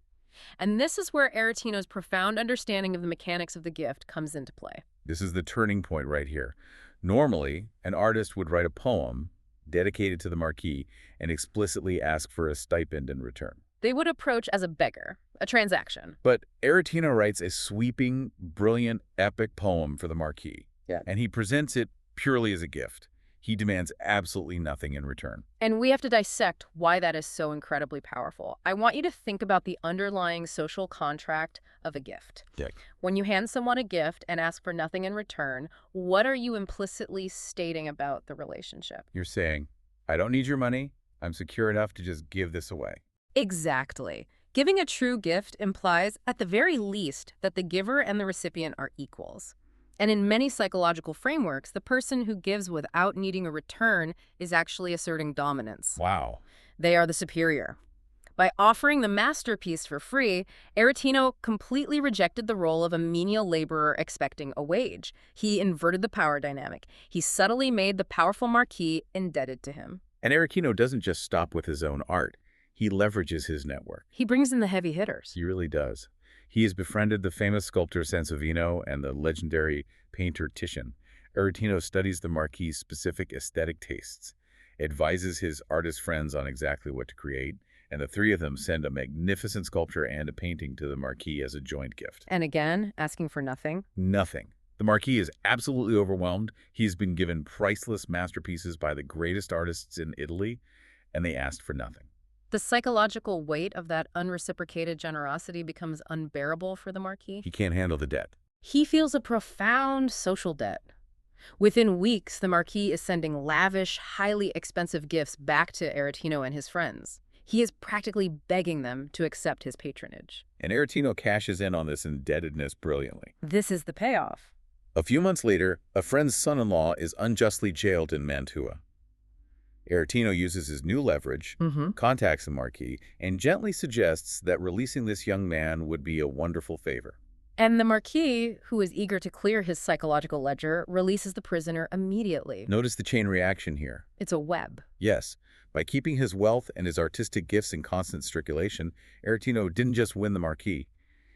And this is where Aretino's profound understanding of the mechanics of the gift comes into play. This is the turning point right here. Normally, an artist would write a poem dedicated to the Marquis and explicitly ask for a stipend in return. They would approach as a beggar, a transaction. But Aretino writes a sweeping, brilliant, epic poem for the Marquis. Yeah. And he presents it purely as a gift. He demands absolutely nothing in return. And we have to dissect why that is so incredibly powerful. I want you to think about the underlying social contract of a gift. Yeah. When you hand someone a gift and ask for nothing in return, what are you implicitly stating about the relationship? You're saying, I don't need your money. I'm secure enough to just give this away. Exactly. Giving a true gift implies, at the very least, that the giver and the recipient are equals. And in many psychological frameworks, the person who gives without needing a return is actually asserting dominance. Wow. They are the superior. By offering the masterpiece for free, Aretino completely rejected the role of a menial laborer expecting a wage. He inverted the power dynamic. He subtly made the powerful Marquis indebted to him. And Aretino doesn't just stop with his own art. He leverages his network. He brings in the heavy hitters. He really does. He has befriended the famous sculptor Sansovino and the legendary painter Titian. Aretino studies the Marquis' specific aesthetic tastes, advises his artist friends on exactly what to create, and the three of them send a magnificent sculpture and a painting to the Marquis as a joint gift. And again, asking for nothing. Nothing. The Marquis is absolutely overwhelmed. He's been given priceless masterpieces by the greatest artists in Italy, and they asked for nothing. The psychological weight of that unreciprocated generosity becomes unbearable for the Marquis. He can't handle the debt. He feels a profound social debt. Within weeks, the Marquis is sending lavish, highly expensive gifts back to Aretino and his friends. He is practically begging them to accept his patronage. And Aretino cashes in on this indebtedness brilliantly. This is the payoff. A few months later, a friend's son-in-law is unjustly jailed in Mantua. Aretino uses his new leverage, contacts the Marquis, and gently suggests that releasing this young man would be a wonderful favor. And the Marquis, who is eager to clear his psychological ledger, releases the prisoner immediately. Notice the chain reaction here. It's a web. Yes, by keeping his wealth and his artistic gifts in constant circulation, Aretino didn't just win the Marquis.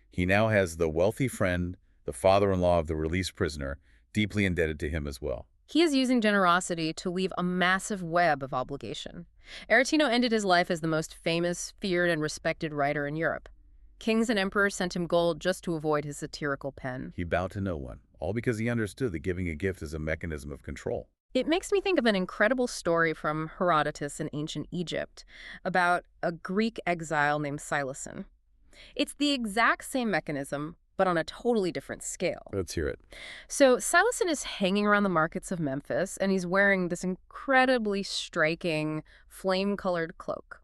He now has the wealthy friend, the father-in-law of the released prisoner, deeply indebted to him as well. He is using generosity to weave a massive web of obligation. Aretino ended his life as the most famous, feared, and respected writer in Europe. Kings and emperors sent him gold just to avoid his satirical pen. He bowed to no one, all because he understood that giving a gift is a mechanism of control. It makes me think of an incredible story from Herodotus in ancient Egypt about a Greek exile named Silason. It's the exact same mechanism, but on a totally different scale. Let's hear it. So Silason is hanging around the markets of Memphis, and he's wearing this incredibly striking flame-colored cloak.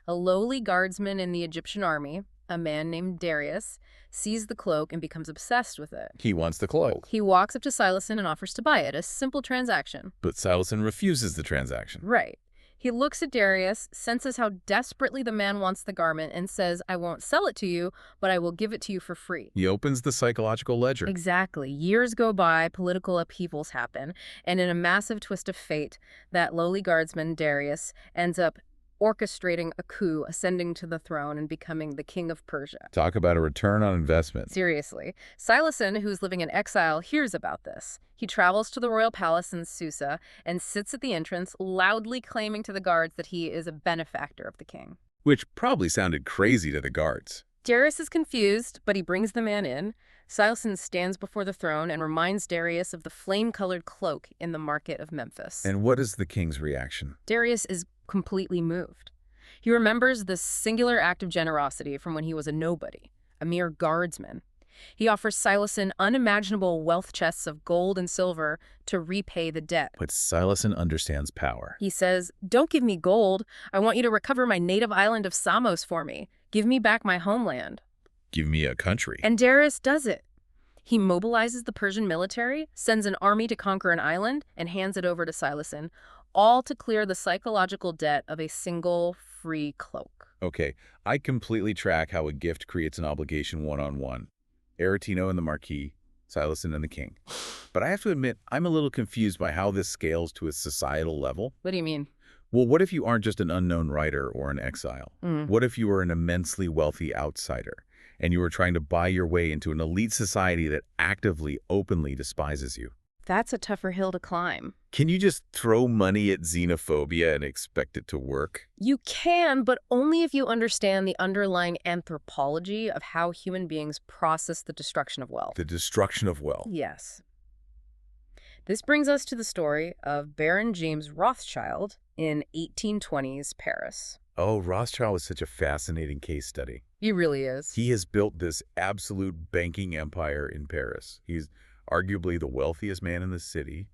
A lowly guardsman in the Egyptian army, a man named Darius, sees the cloak and becomes obsessed with it. He wants the cloak. He walks up to Silason and offers to buy it, a simple transaction. But Silason refuses the transaction. Right. He looks at Darius, senses how desperately the man wants the garment, and says, I won't sell it to you, but I will give it to you for free. He opens the psychological ledger. Exactly. Years go by, political upheavals happen, and in a massive twist of fate, that lowly guardsman, Darius, ends up orchestrating a coup, ascending to the throne and becoming the king of Persia. Talk about a return on investment. Seriously. Silason, who's living in exile, hears about this. He travels to the royal palace in Susa and sits at the entrance, loudly claiming to the guards that he is a benefactor of the king. Which probably sounded crazy to the guards. Darius is confused, but he brings the man in. Silason stands before the throne and reminds Darius of the flame-colored cloak in the market of Memphis. And what is the king's reaction? Darius is completely moved. He remembers this singular act of generosity from when he was a nobody, a mere guardsman. He offers Silason unimaginable wealth chests of gold and silver to repay the debt. But Silason understands power. He says, don't give me gold. I want you to recover my native island of Samos for me. Give me back my homeland. Give me a country. And Darius does it. He mobilizes the Persian military, sends an army to conquer an island, and hands it over to Silason, all to clear the psychological debt of a single free cloak. Okay, I completely track how a gift creates an obligation one-on-one. Aretino and the Marquis, Silason and the king. But I have to admit, I'm a little confused by how this scales to a societal level. What do you mean? Well, what if you aren't just an unknown writer or an exile? What if you are an immensely wealthy outsider, and you are trying to buy your way into an elite society that actively, openly despises you? That's a tougher hill to climb. Can you just throw money at xenophobia and expect it to work? You can, but only if you understand the underlying anthropology of how human beings process the destruction of wealth. The destruction of wealth. Yes. This brings us to the story of Baron James Rothschild in 1820s Paris. Oh, Rothschild is such a fascinating case study. He really is. He has built this absolute banking empire in Paris. He's arguably the wealthiest man in the city,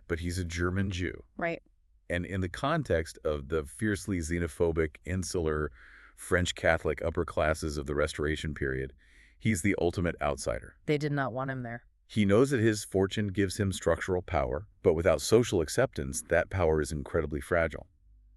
but he's a German Jew. Right. And in the context of the fiercely xenophobic, insular, French Catholic upper classes of the Restoration period, he's the ultimate outsider. They did not want him there. He knows that his fortune gives him structural power, but without social acceptance, that power is incredibly fragile.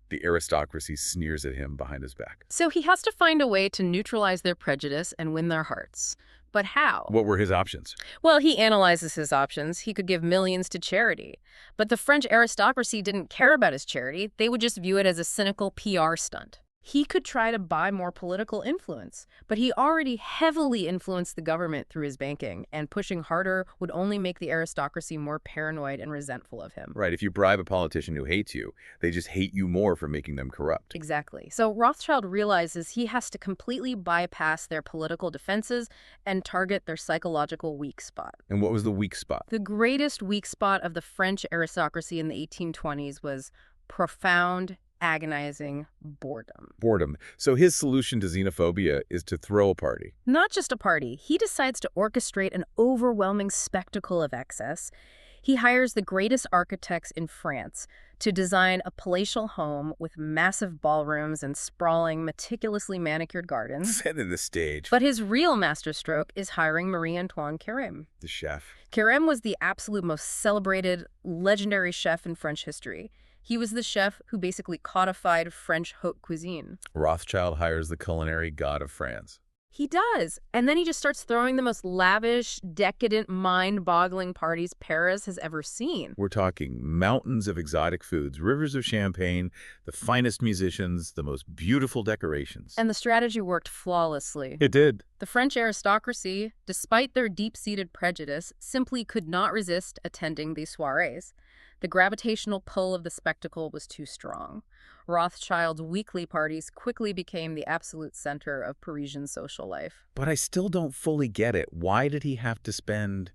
The aristocracy sneers at him behind his back. So he has to find a way to neutralize their prejudice and win their hearts. But how? What were his options? Well, he analyzes his options. He could give millions to charity. But the French aristocracy didn't care about his charity. They would just view it as a cynical PR stunt. He could try to buy more political influence, but he already heavily influenced the government through his banking, and pushing harder would only make the aristocracy more paranoid and resentful of him. Right, if you bribe a politician who hates you, they just hate you more for making them corrupt. Exactly. So Rothschild realizes he has to completely bypass their political defenses and target their psychological weak spot. And what was the weak spot? The greatest weak spot of the French aristocracy in the 1820s was profound, agonizing boredom. Boredom. So his solution to xenophobia is to throw a party. Not just a party. He decides to orchestrate an overwhelming spectacle of excess. He hires the greatest architects in France to design a palatial home with massive ballrooms and sprawling, meticulously manicured gardens. Setting the stage. But his real masterstroke is hiring Marie-Antoine Carême. The chef. Carême was the absolute most celebrated, legendary chef in French history. He was the chef who basically codified French haute cuisine. Rothschild hires the culinary god of France. He does. And then he just starts throwing the most lavish, decadent, mind-boggling parties Paris has ever seen. We're talking mountains of exotic foods, rivers of champagne, the finest musicians, the most beautiful decorations. And the strategy worked flawlessly. It did. The French aristocracy, despite their deep-seated prejudice, simply could not resist attending these soirees. The gravitational pull of the spectacle was too strong. Rothschild's weekly parties quickly became the absolute center of Parisian social life. But I still don't fully get it. Why did he have to spend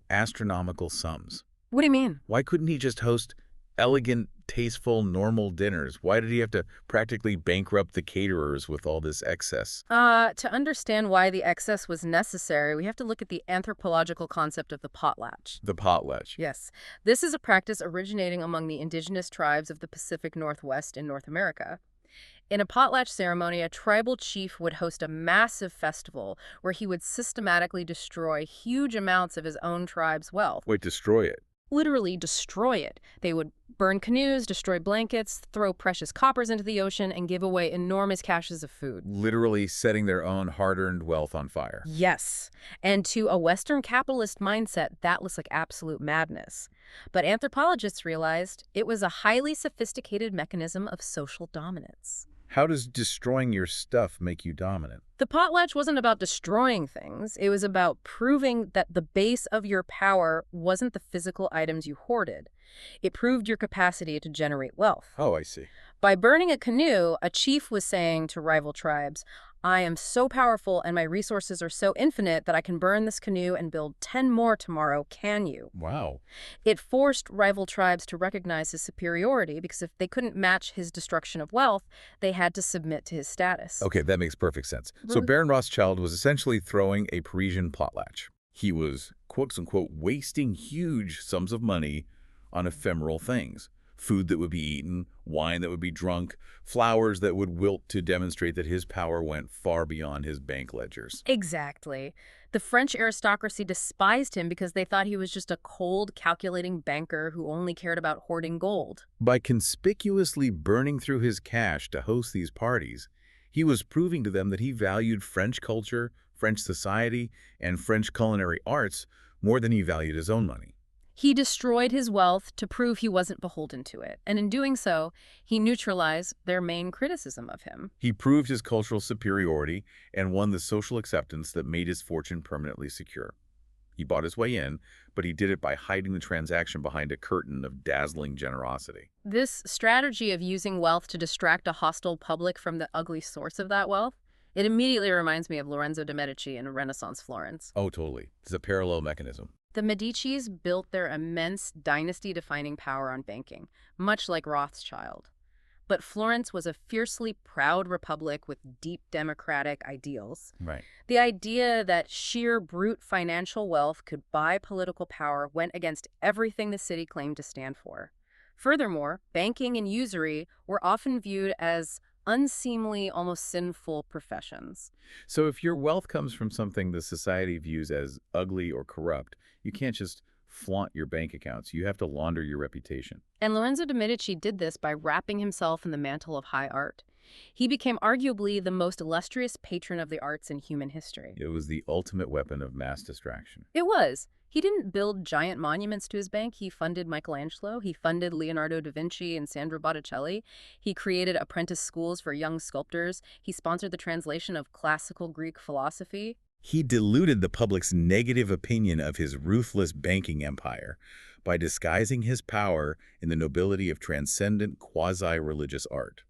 astronomical sums? What do you mean? Why couldn't he just host elegant, tasteful, normal dinners? Why did he have to practically bankrupt the caterers with all this excess? To understand why the excess was necessary, we have to look at the anthropological concept of the potlatch. The potlatch. Yes. This is a practice originating among the indigenous tribes of the Pacific Northwest in North America. In a potlatch ceremony, a tribal chief would host a massive festival where he would systematically destroy huge amounts of his own tribe's wealth. Wait, destroy it. Literally destroy it. They would burn canoes, destroy blankets, throw precious coppers into the ocean, and give away enormous caches of food. Literally setting their own hard-earned wealth on fire. Yes. And to a Western capitalist mindset, that looks like absolute madness. But anthropologists realized it was a highly sophisticated mechanism of social dominance. How does destroying your stuff make you dominant? The potlatch wasn't about destroying things. It was about proving that the base of your power wasn't the physical items you hoarded. It proved your capacity to generate wealth. Oh, I see. By burning a canoe, a chief was saying to rival tribes, I am so powerful and my resources are so infinite that I can burn this canoe and build 10 more tomorrow, can you? Wow. It forced rival tribes to recognize his superiority because if they couldn't match his destruction of wealth, they had to submit to his status. Okay, that makes perfect sense. So Baron Rothschild was essentially throwing a Parisian potlatch. He was, quote-unquote, wasting huge sums of money on ephemeral things. Food that would be eaten, wine that would be drunk, flowers that would wilt to demonstrate that his power went far beyond his bank ledgers. Exactly. The French aristocracy despised him because they thought he was just a cold, calculating banker who only cared about hoarding gold. By conspicuously burning through his cash to host these parties, he was proving to them that he valued French culture, French society, and French culinary arts more than he valued his own money. He destroyed his wealth to prove he wasn't beholden to it, and in doing so, he neutralized their main criticism of him. He proved his cultural superiority and won the social acceptance that made his fortune permanently secure. He bought his way in, but he did it by hiding the transaction behind a curtain of dazzling generosity. This strategy of using wealth to distract a hostile public from the ugly source of that wealth, it immediately reminds me of Lorenzo de' Medici in Renaissance Florence. Oh, totally. It's a parallel mechanism. The Medicis built their immense dynasty-defining power on banking, much like Rothschild. But Florence was a fiercely proud republic with deep democratic ideals. Right. The idea that sheer brute financial wealth could buy political power went against everything the city claimed to stand for. Furthermore, banking and usury were often viewed as unseemly, almost sinful professions. So if your wealth comes from something the society views as ugly or corrupt, you can't just flaunt your bank accounts. You have to launder your reputation. And Lorenzo de' Medici did this by wrapping himself in the mantle of high art. He became arguably the most illustrious patron of the arts in human history. It was the ultimate weapon of mass distraction. It was. He didn't build giant monuments to his bank. He funded Michelangelo. He funded Leonardo da Vinci and Sandro Botticelli. He created apprentice schools for young sculptors. He sponsored the translation of classical Greek philosophy. He diluted the public's negative opinion of his ruthless banking empire by disguising his power in the nobility of transcendent quasi-religious art.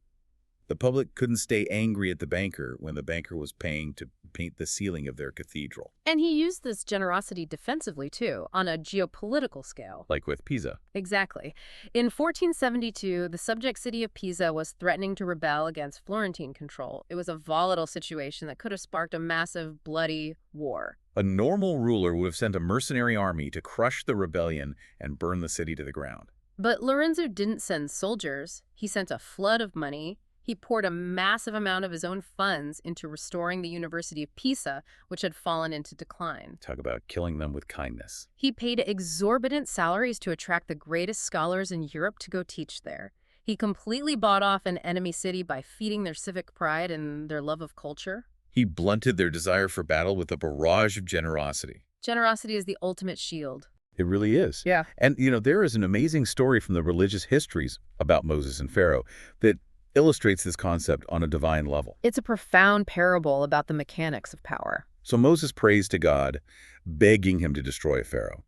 The public couldn't stay angry at the banker when the banker was paying to paint the ceiling of their cathedral. And he used this generosity defensively, too, on a geopolitical scale. Like with Pisa. Exactly. In 1472, the subject city of Pisa was threatening to rebel against Florentine control. It was a volatile situation that could have sparked a massive, bloody war. A normal ruler would have sent a mercenary army to crush the rebellion and burn the city to the ground. But Lorenzo didn't send soldiers. He sent a flood of money. He poured a massive amount of his own funds into restoring the University of Pisa, which had fallen into decline. Talk about killing them with kindness. He paid exorbitant salaries to attract the greatest scholars in Europe to go teach there. He completely bought off an enemy city by feeding their civic pride and their love of culture. He blunted their desire for battle with a barrage of generosity. Generosity is the ultimate shield. It really is. Yeah. And, there is an amazing story from the religious histories about Moses and Pharaoh that illustrates this concept on a divine level. It's a profound parable about the mechanics of power. So Moses prays to God, begging him to destroy Pharaoh.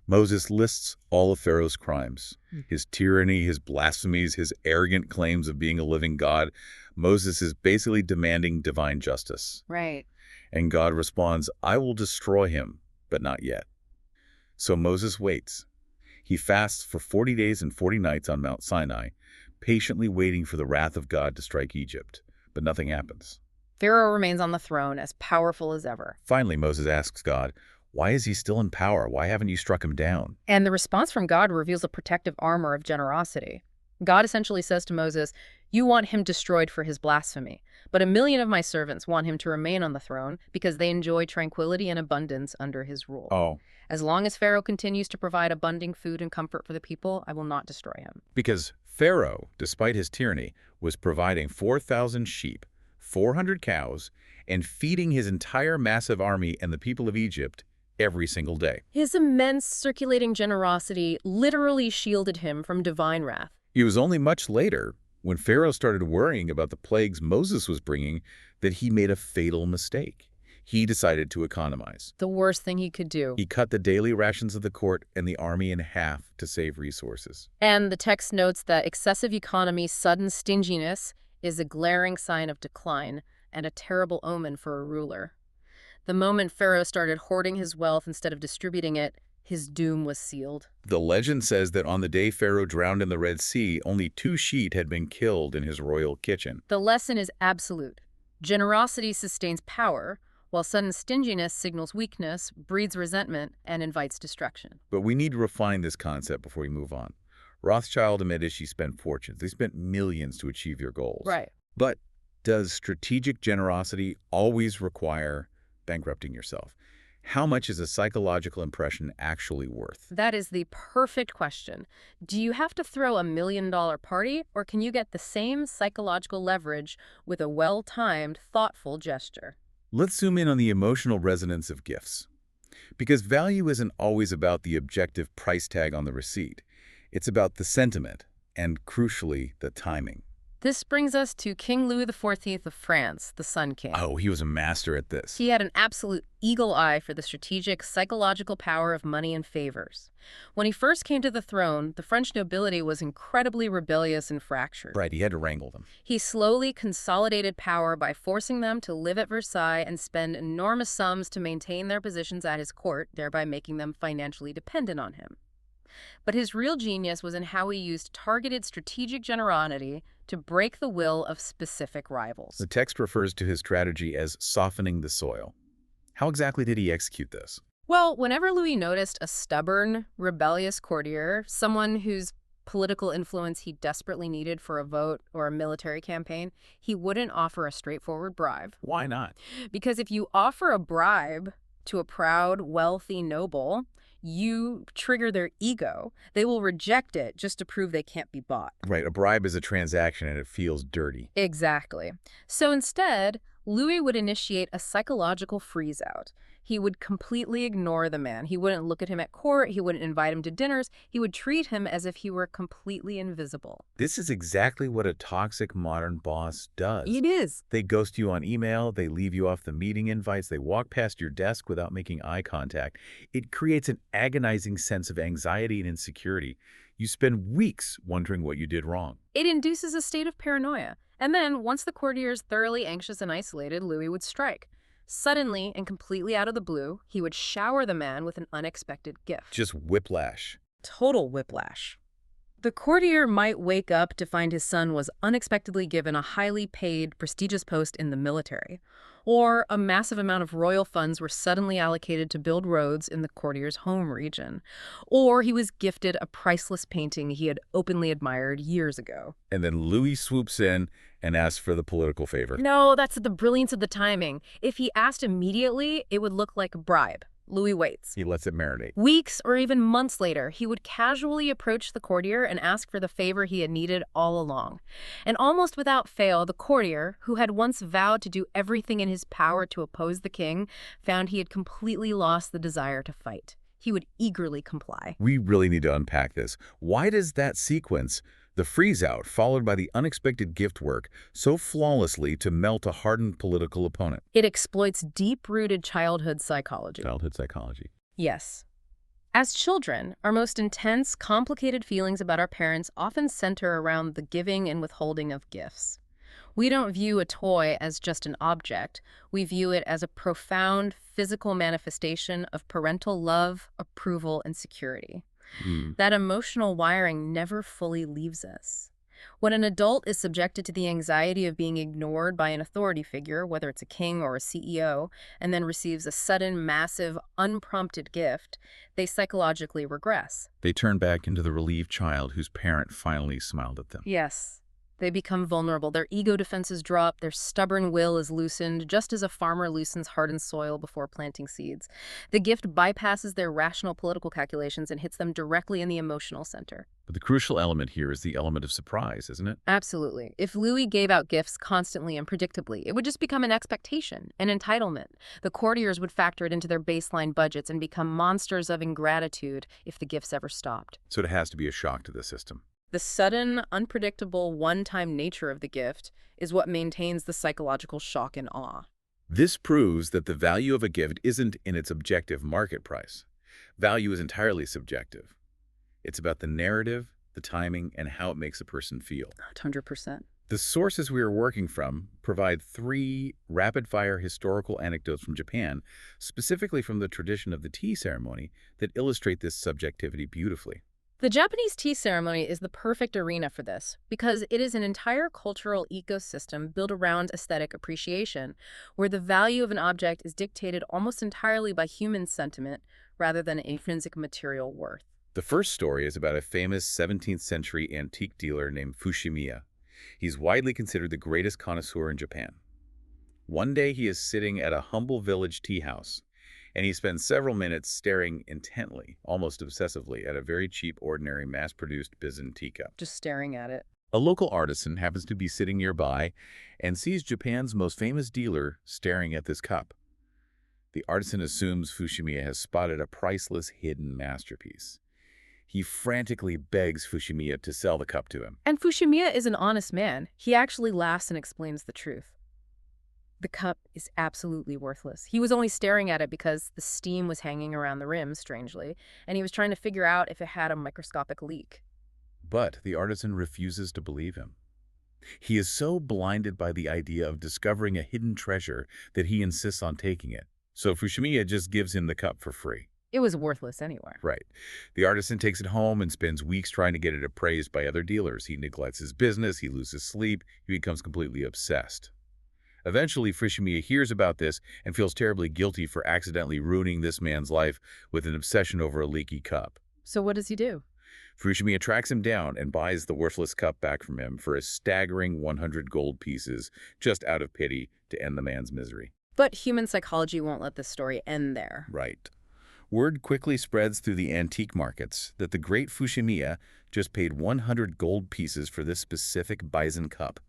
Moses lists all of Pharaoh's crimes, his tyranny, his blasphemies, his arrogant claims of being a living God. Moses is basically demanding divine justice. Right. And God responds, I will destroy him, but not yet. So Moses waits. He fasts for 40 days and 40 nights on Mount Sinai, patiently waiting for the wrath of God to strike Egypt, but nothing happens. Pharaoh remains on the throne, as powerful as ever. Finally, Moses asks God, why is he still in power? Why haven't you struck him down? And the response from God reveals a protective armor of generosity. God essentially says to Moses, You want him destroyed for his blasphemy, but 1 million of my servants want him to remain on the throne because they enjoy tranquility and abundance under his rule. Oh, As long as Pharaoh continues to provide abundant food and comfort for the people, I will not destroy him. because Pharaoh, despite his tyranny, was providing 4,000 sheep, 400 cows, and feeding his entire massive army and the people of Egypt every single day. His immense circulating generosity literally shielded him from divine wrath. It was only much later, when Pharaoh started worrying about the plagues Moses was bringing, that he made a fatal mistake. He decided to economize. The worst thing he could do. He cut the daily rations of the court and the army in half to save resources. And the text notes that excessive economy, sudden stinginess, is a glaring sign of decline and a terrible omen for a ruler. The moment Pharaoh started hoarding his wealth instead of distributing it, his doom was sealed. The legend says that on the day Pharaoh drowned in the Red Sea, only 2 sheep had been killed in his royal kitchen. The lesson is absolute. Generosity sustains power, while sudden stinginess signals weakness, breeds resentment, and invites destruction. But we need to refine this concept before we move on. Rothschild and Medici spent fortunes. They spent millions to achieve your goals. Right. But does strategic generosity always require bankrupting yourself? How much is a psychological impression actually worth? That is the perfect question. Do you have to throw $1 million party, or can you get the same psychological leverage with a well-timed, thoughtful gesture? Let's zoom in on the emotional resonance of gifts. Because value isn't always about the objective price tag on the receipt. It's about the sentiment and, crucially, the timing. This brings us to King Louis XIV of France, the Sun King. Oh, he was a master at this. He had an absolute eagle eye for the strategic, psychological power of money and favors. When he first came to the throne, the French nobility was incredibly rebellious and fractured. Right, he had to wrangle them. He slowly consolidated power by forcing them to live at Versailles and spend enormous sums to maintain their positions at his court, thereby making them financially dependent on him. But his real genius was in how he used targeted strategic generosity to break the will of specific rivals. The text refers to his strategy as softening the soil. How exactly did he execute this? Well, whenever Louis noticed a stubborn, rebellious courtier, someone whose political influence he desperately needed for a vote or a military campaign, he wouldn't offer a straightforward bribe. Why not? Because if you offer a bribe to a proud, wealthy noble, you trigger their ego. They will reject it just to prove they can't be bought. Right, a bribe is a transaction and it feels dirty. Exactly. So instead, Louis would initiate a psychological freeze-out. He would completely ignore the man. He wouldn't look at him at court. He wouldn't invite him to dinners. He would treat him as if he were completely invisible. This is exactly what a toxic modern boss does. It is. They ghost you on email, they leave you off the meeting invites, they walk past your desk without making eye contact. It creates an agonizing sense of anxiety and insecurity. You spend weeks wondering what you did wrong. It induces a state of paranoia. And then, once the courtier is thoroughly anxious and isolated, Louis would strike. Suddenly and completely out of the blue, he would shower the man with an unexpected gift. Just whiplash. Total whiplash. The courtier might wake up to find his son was unexpectedly given a highly paid, prestigious post in the military, or a massive amount of royal funds were suddenly allocated to build roads in the courtier's home region, or he was gifted a priceless painting he had openly admired years ago. And then Louis swoops in and asks for the political favor. No, that's the brilliance of the timing. If he asked immediately, it would look like a bribe. Louis waits. He lets it marinate. Weeks or even months later, he would casually approach the courtier and ask for the favor he had needed all along. And almost without fail, the courtier, who had once vowed to do everything in his power to oppose the king, found he had completely lost the desire to fight. He would eagerly comply. We really need to unpack this. Why does that sequence, the freeze-out followed by the unexpected gift work, so flawlessly to melt a hardened political opponent? It exploits deep-rooted childhood psychology. Childhood psychology. Yes. As children, our most intense, complicated feelings about our parents often center around the giving and withholding of gifts. We don't view a toy as just an object. We view it as a profound physical manifestation of parental love, approval, and security. That emotional wiring never fully leaves us. When an adult is subjected to the anxiety of being ignored by an authority figure, whether it's a king or a CEO, and then receives a sudden, massive, unprompted gift, they psychologically regress. They turn back into the relieved child whose parent finally smiled at them. Yes. They become vulnerable. Their ego defenses drop, their stubborn will is loosened, just as a farmer loosens hardened soil before planting seeds. The gift bypasses their rational political calculations and hits them directly in the emotional center. But the crucial element here is the element of surprise, isn't it? Absolutely. If Louis gave out gifts constantly and predictably, it would just become an expectation, an entitlement. The courtiers would factor it into their baseline budgets and become monsters of ingratitude if the gifts ever stopped. So it has to be a shock to the system. The sudden, unpredictable, one-time nature of the gift is what maintains the psychological shock and awe. This proves that the value of a gift isn't in its objective market price. Value is entirely subjective. It's about the narrative, the timing, and how it makes a person feel. 100%. The sources we are working from provide 3 rapid-fire historical anecdotes from Japan, specifically from the tradition of the tea ceremony, that illustrate this subjectivity beautifully. The Japanese tea ceremony is the perfect arena for this because it is an entire cultural ecosystem built around aesthetic appreciation, where the value of an object is dictated almost entirely by human sentiment rather than intrinsic material worth. The first story is about a famous 17th century antique dealer named Fushimiya. He's widely considered the greatest connoisseur in Japan. One day he is sitting at a humble village tea house, and he spends several minutes staring intently, almost obsessively, at a very cheap, ordinary, mass-produced Bizen teacup. Just staring at it. A local artisan happens to be sitting nearby and sees Japan's most famous dealer staring at this cup. The artisan assumes Fushimiya has spotted a priceless hidden masterpiece. He frantically begs Fushimiya to sell the cup to him. And Fushimiya is an honest man. He actually laughs and explains the truth. The cup is absolutely worthless. He was only staring at it because the steam was hanging around the rim, strangely, and he was trying to figure out if it had a microscopic leak. But the artisan refuses to believe him. He is so blinded by the idea of discovering a hidden treasure that he insists on taking it. So Fushimiya just gives him the cup for free. It was worthless anyway. Right. The artisan takes it home and spends weeks trying to get it appraised by other dealers. He neglects his business, he loses sleep, he becomes completely obsessed. Eventually, Fushimiya hears about this and feels terribly guilty for accidentally ruining this man's life with an obsession over a leaky cup. So what does he do? Fushimiya tracks him down and buys the worthless cup back from him for a staggering 100 gold pieces, just out of pity to end the man's misery. But human psychology won't let this story end there. Right. Word quickly spreads through the antique markets that the great Fushimiya just paid 100 gold pieces for this specific Bizen cup.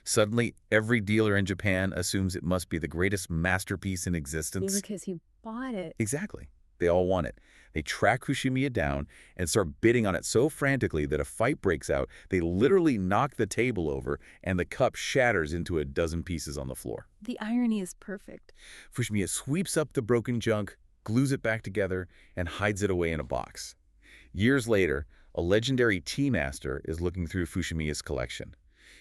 Suddenly, every dealer in Japan assumes it must be the greatest masterpiece in existence. Because he bought it. Exactly. They all want it. They track Fushimiya down and start bidding on it so frantically that a fight breaks out. They literally knock the table over, and the cup shatters into a dozen pieces on the floor. The irony is perfect. Fushimiya sweeps up the broken junk, glues it back together, and hides it away in a box. Years later, a legendary tea master is looking through Fushimiya's collection.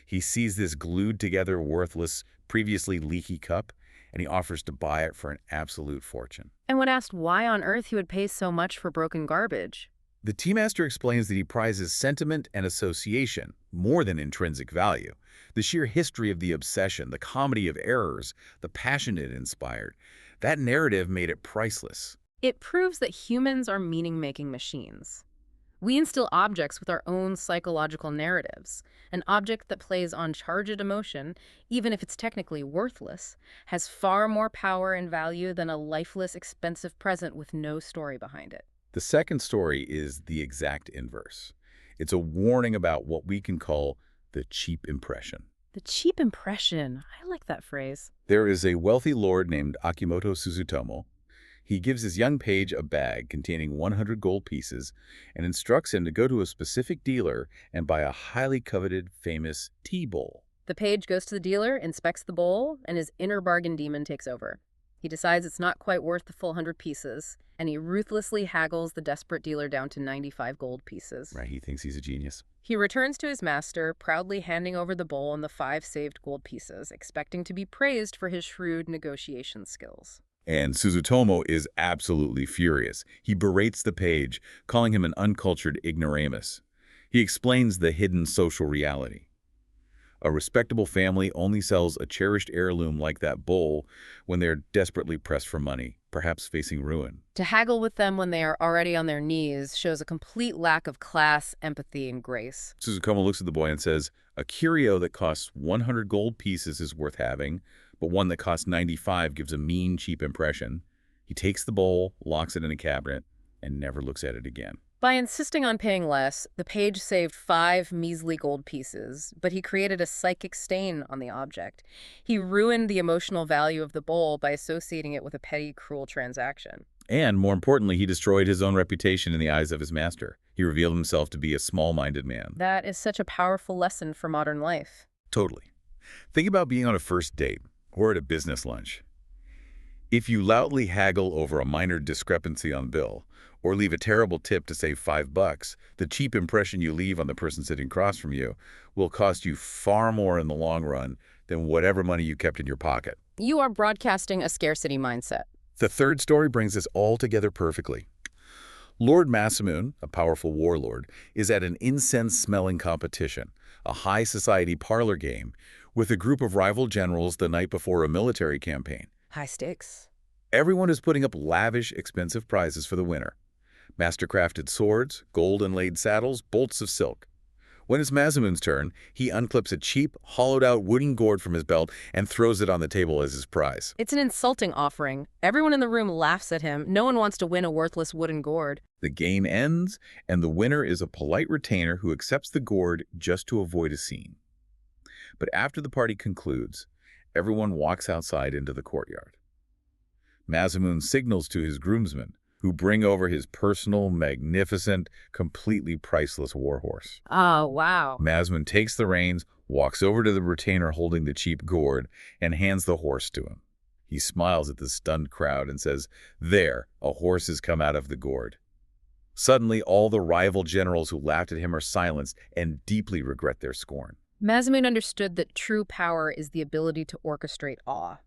He sees this glued-together, worthless, previously leaky cup, and he offers to buy it for an absolute fortune. And when asked why on earth he would pay so much for broken garbage, The tea master explains that he prizes sentiment and association more than intrinsic value. The sheer history of the obsession, the comedy of errors, the passion it inspired, that narrative made it priceless. it proves that humans are meaning-making machines. We instill objects with our own psychological narratives. An object that plays on charged emotion, even if it's technically worthless, has far more power and value than a lifeless, expensive present with no story behind it. The second story is the exact inverse. It's a warning about what we can call the cheap impression. The cheap impression. I like that phrase. There is a wealthy lord named Akimoto Suzutomo. He gives his young page a bag containing 100 gold pieces and instructs him to go to a specific dealer and buy a highly coveted, famous tea bowl. The page goes to the dealer, inspects the bowl, and his inner bargain demon takes over. He decides it's not quite worth the full 100 pieces, and he ruthlessly haggles the desperate dealer down to 95 gold pieces. Right, he thinks he's a genius. He returns to his master, proudly handing over the bowl and the 5 saved gold pieces, expecting to be praised for his shrewd negotiation skills. And Suzutomo is absolutely furious. He berates the page, calling him an uncultured ignoramus. He explains the hidden social reality. A respectable family only sells a cherished heirloom like that bowl when they're desperately pressed for money, perhaps facing ruin. To haggle with them when they are already on their knees shows a complete lack of class, empathy, and grace. Suzukoma looks at the boy and says, "A curio that costs 100 gold pieces is worth having, but one that costs 95 gives a mean, cheap impression." He takes the bowl, locks it in a cabinet, and never looks at it again. By insisting on paying less, the page saved 5 measly gold pieces, but he created a psychic stain on the object. He ruined the emotional value of the bowl by associating it with a petty, cruel transaction. And, more importantly, he destroyed his own reputation in the eyes of his master. He revealed himself to be a small-minded man. That is such a powerful lesson for modern life. Totally. Think about being on a first date or at a business lunch. If you loudly haggle over a minor discrepancy on bill, or leave a terrible tip to save $5, the cheap impression you leave on the person sitting across from you will cost you far more in the long run than whatever money you kept in your pocket. You are broadcasting a scarcity mindset. The third story brings this all together perfectly. Lord Masamune, a powerful warlord, is at an incense-smelling competition, a high society parlor game, with a group of rival generals the night before a military campaign. High stakes. Everyone is putting up lavish, expensive prizes for the winner. Master-crafted swords, gold-inlaid saddles, bolts of silk. When it's Masamune's turn, he unclips a cheap, hollowed-out wooden gourd from his belt and throws it on the table as his prize. It's an insulting offering. Everyone in the room laughs at him. No one wants to win a worthless wooden gourd. The game ends, and the winner is a polite retainer who accepts the gourd just to avoid a scene. But after the party concludes, everyone walks outside into the courtyard. Masamune signals to his groomsmen, who bring over his personal, magnificent, completely priceless warhorse. Oh, wow. Masamune takes the reins, walks over to the retainer holding the cheap gourd, and hands the horse to him. He smiles at the stunned crowd and says, "There, a horse has come out of the gourd." Suddenly, all the rival generals who laughed at him are silenced and deeply regret their scorn. Masamune understood that true power is the ability to orchestrate awe.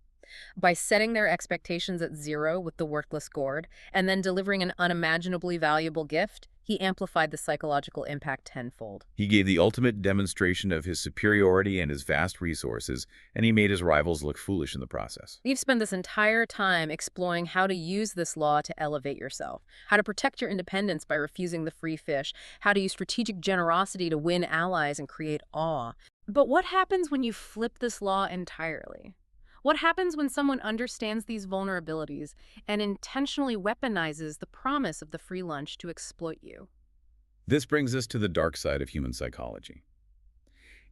By setting their expectations at zero with the worthless gourd, and then delivering an unimaginably valuable gift, he amplified the psychological impact tenfold. He gave the ultimate demonstration of his superiority and his vast resources, and he made his rivals look foolish in the process. We've spent this entire time exploring how to use this law to elevate yourself, how to protect your independence by refusing the free fish, how to use strategic generosity to win allies and create awe. But what happens when you flip this law entirely? What happens when someone understands these vulnerabilities and intentionally weaponizes the promise of the free lunch to exploit you? This brings us to the dark side of human psychology.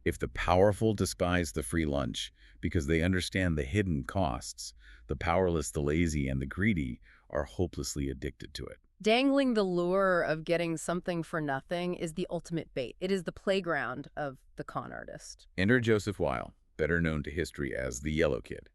If the powerful despise the free lunch because they understand the hidden costs, the powerless, the lazy, and the greedy are hopelessly addicted to it. Dangling the lure of getting something for nothing is the ultimate bait. It is the playground of the con artist. Enter Joseph Weil, better known to history as the Yellow Kid.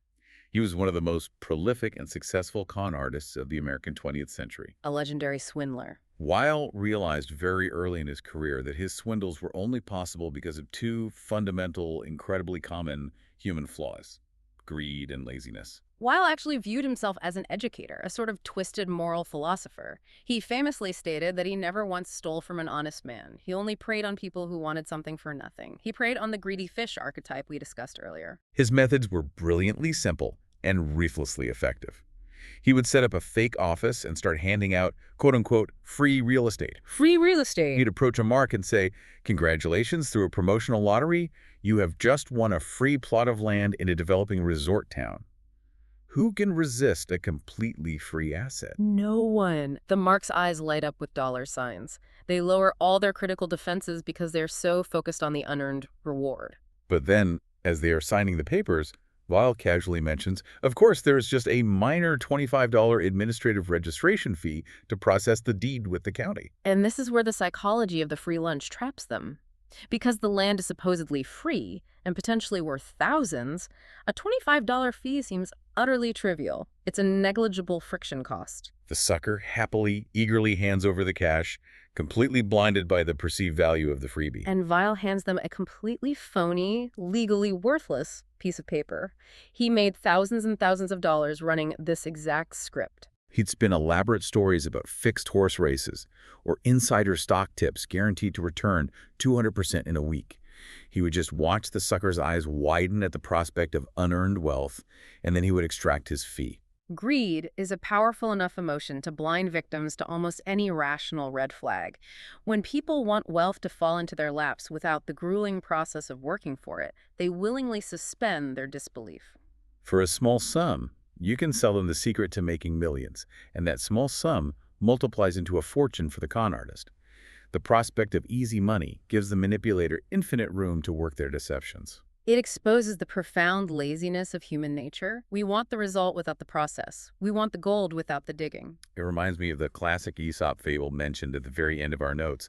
He was one of the most prolific and successful con artists of the American 20th century. A legendary swindler. Weil realized very early in his career that his swindles were only possible because of two fundamental, incredibly common human flaws: greed and laziness. Weil actually viewed himself as an educator, a sort of twisted moral philosopher. He famously stated that he never once stole from an honest man. He only preyed on people who wanted something for nothing. He preyed on the greedy fish archetype we discussed earlier. His methods were brilliantly simple and ruthlessly effective. He would set up a fake office and start handing out, quote-unquote, free real estate. Free real estate. He'd approach a mark and say, "Congratulations, through a promotional lottery, you have just won a free plot of land in a developing resort town." Who can resist a completely free asset? No one. The mark's eyes light up with dollar signs. They lower all their critical defenses because they're so focused on the unearned reward. But then, as they are signing the papers, Weil casually mentions, of course, there's just a minor $25 administrative registration fee to process the deed with the county. And this is where the psychology of the free lunch traps them. Because the land is supposedly free and potentially worth thousands, a $25 fee seems utterly trivial. It's a negligible friction cost. The sucker happily, eagerly hands over the cash, completely blinded by the perceived value of the freebie. And Weil hands them a completely phony, legally worthless piece of paper. He made thousands and thousands of dollars running this exact script. He'd spin elaborate stories about fixed horse races or insider stock tips guaranteed to return 200% in a week. He would just watch the sucker's eyes widen at the prospect of unearned wealth, and then he would extract his fee. Greed is a powerful enough emotion to blind victims to almost any rational red flag. When people want wealth to fall into their laps without the grueling process of working for it, they willingly suspend their disbelief. For a small sum, you can sell them the secret to making millions, and that small sum multiplies into a fortune for the con artist. The prospect of easy money gives the manipulator infinite room to work their deceptions. It exposes the profound laziness of human nature. We want the result without the process. We want the gold without the digging. It reminds me of the classic Aesop fable mentioned at the very end of our notes.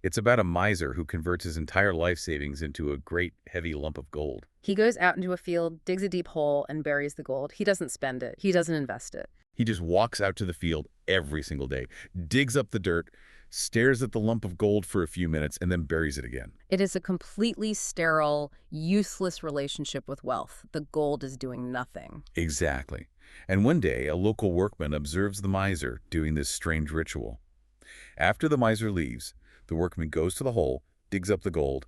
It's about a miser who converts his entire life savings into a great, heavy lump of gold. He goes out into a field, digs a deep hole, and buries the gold. He doesn't spend it. He doesn't invest it. He just walks out to the field every single day, digs up the dirt, stares at the lump of gold for a few minutes, and then buries it again. It is a completely sterile, useless relationship with wealth. The gold is doing nothing. Exactly. And one day, a local workman observes the miser doing this strange ritual. After the miser leaves, the workman goes to the hole, digs up the gold,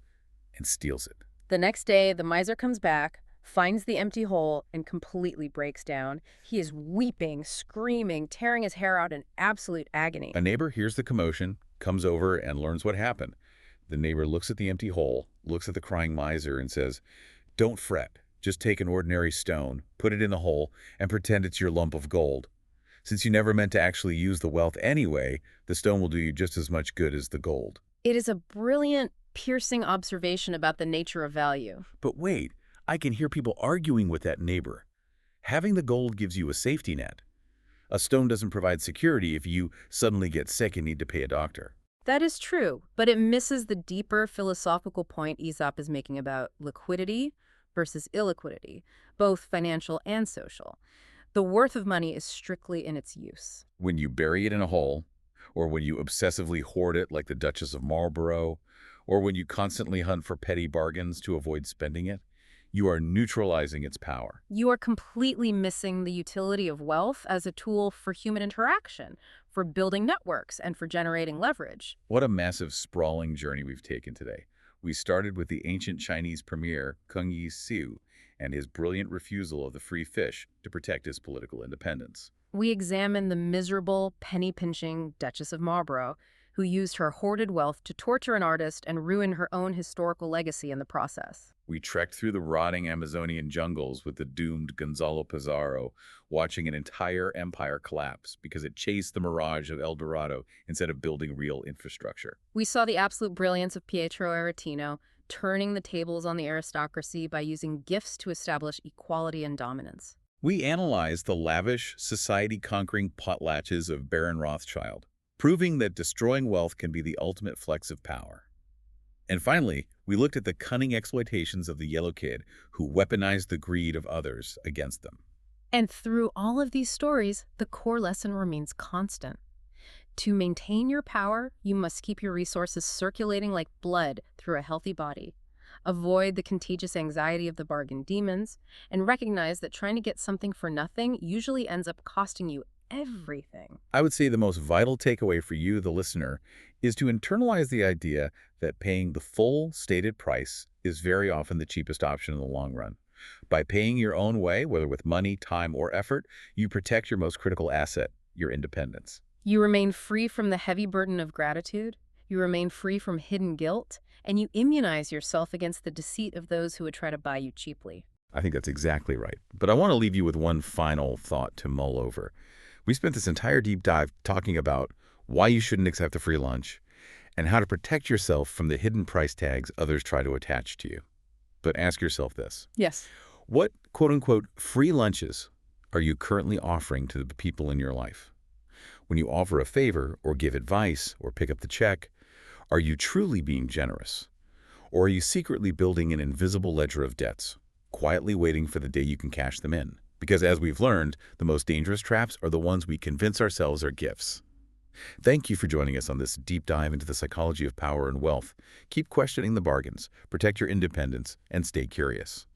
and steals it. The next day, the miser comes back, finds the empty hole, and completely breaks down. He is weeping, screaming, tearing his hair out in absolute agony. A neighbor hears the commotion, comes over, and learns what happened. The neighbor looks at the empty hole, looks at the crying miser, and says, "Don't fret. Just take an ordinary stone, put it in the hole, and pretend it's your lump of gold. Since you never meant to actually use the wealth anyway, the stone will do you just as much good as the gold." It is a brilliant, piercing observation about the nature of value. But wait, I can hear people arguing with that neighbor. Having the gold gives you a safety net. A stone doesn't provide security if you suddenly get sick and need to pay a doctor. That is true, but it misses the deeper philosophical point Aesop is making about liquidity versus illiquidity, both financial and social. The worth of money is strictly in its use. When you bury it in a hole, or when you obsessively hoard it like the Duchess of Marlborough, or when you constantly hunt for petty bargains to avoid spending it, you are neutralizing its power. You are completely missing the utility of wealth as a tool for human interaction, for building networks, and for generating leverage. What a massive, sprawling journey we've taken today. We started with the ancient Chinese premier, Kung Yi Siu, and his brilliant refusal of the free fish to protect his political independence. We examine the miserable, penny-pinching Duchess of Marlborough, who used her hoarded wealth to torture an artist and ruin her own historical legacy in the process. We trekked through the rotting Amazonian jungles with the doomed Gonzalo Pizarro, watching an entire empire collapse because it chased the mirage of El Dorado instead of building real infrastructure. We saw the absolute brilliance of Pietro Aretino, turning the tables on the aristocracy by using gifts to establish equality and dominance. We analyzed the lavish, society-conquering potlatches of Baron Rothschild, proving that destroying wealth can be the ultimate flex of power. And finally, we looked at the cunning exploitations of the Yellow Kid who weaponized the greed of others against them. And through all of these stories, the core lesson remains constant. To maintain your power, you must keep your resources circulating like blood through a healthy body. Avoid the contagious anxiety of the bargain demons, and recognize that trying to get something for nothing usually ends up costing you everything. I would say the most vital takeaway for you, the listener, is to internalize the idea that paying the full stated price is very often the cheapest option in the long run. By paying your own way, whether with money, time, or effort, you protect your most critical asset, your independence. You remain free from the heavy burden of gratitude, you remain free from hidden guilt, and you immunize yourself against the deceit of those who would try to buy you cheaply. I think that's exactly right. But I want to leave you with one final thought to mull over. We spent this entire deep dive talking about why you shouldn't accept a free lunch and how to protect yourself from the hidden price tags others try to attach to you. But ask yourself this. Yes. What quote-unquote free lunches are you currently offering to the people in your life? When you offer a favor or give advice or pick up the check, are you truly being generous? Or are you secretly building an invisible ledger of debts, quietly waiting for the day you can cash them in? Because as we've learned, the most dangerous traps are the ones we convince ourselves are gifts. Thank you for joining us on this deep dive into the psychology of power and wealth. Keep questioning the bargains, protect your independence, and stay curious.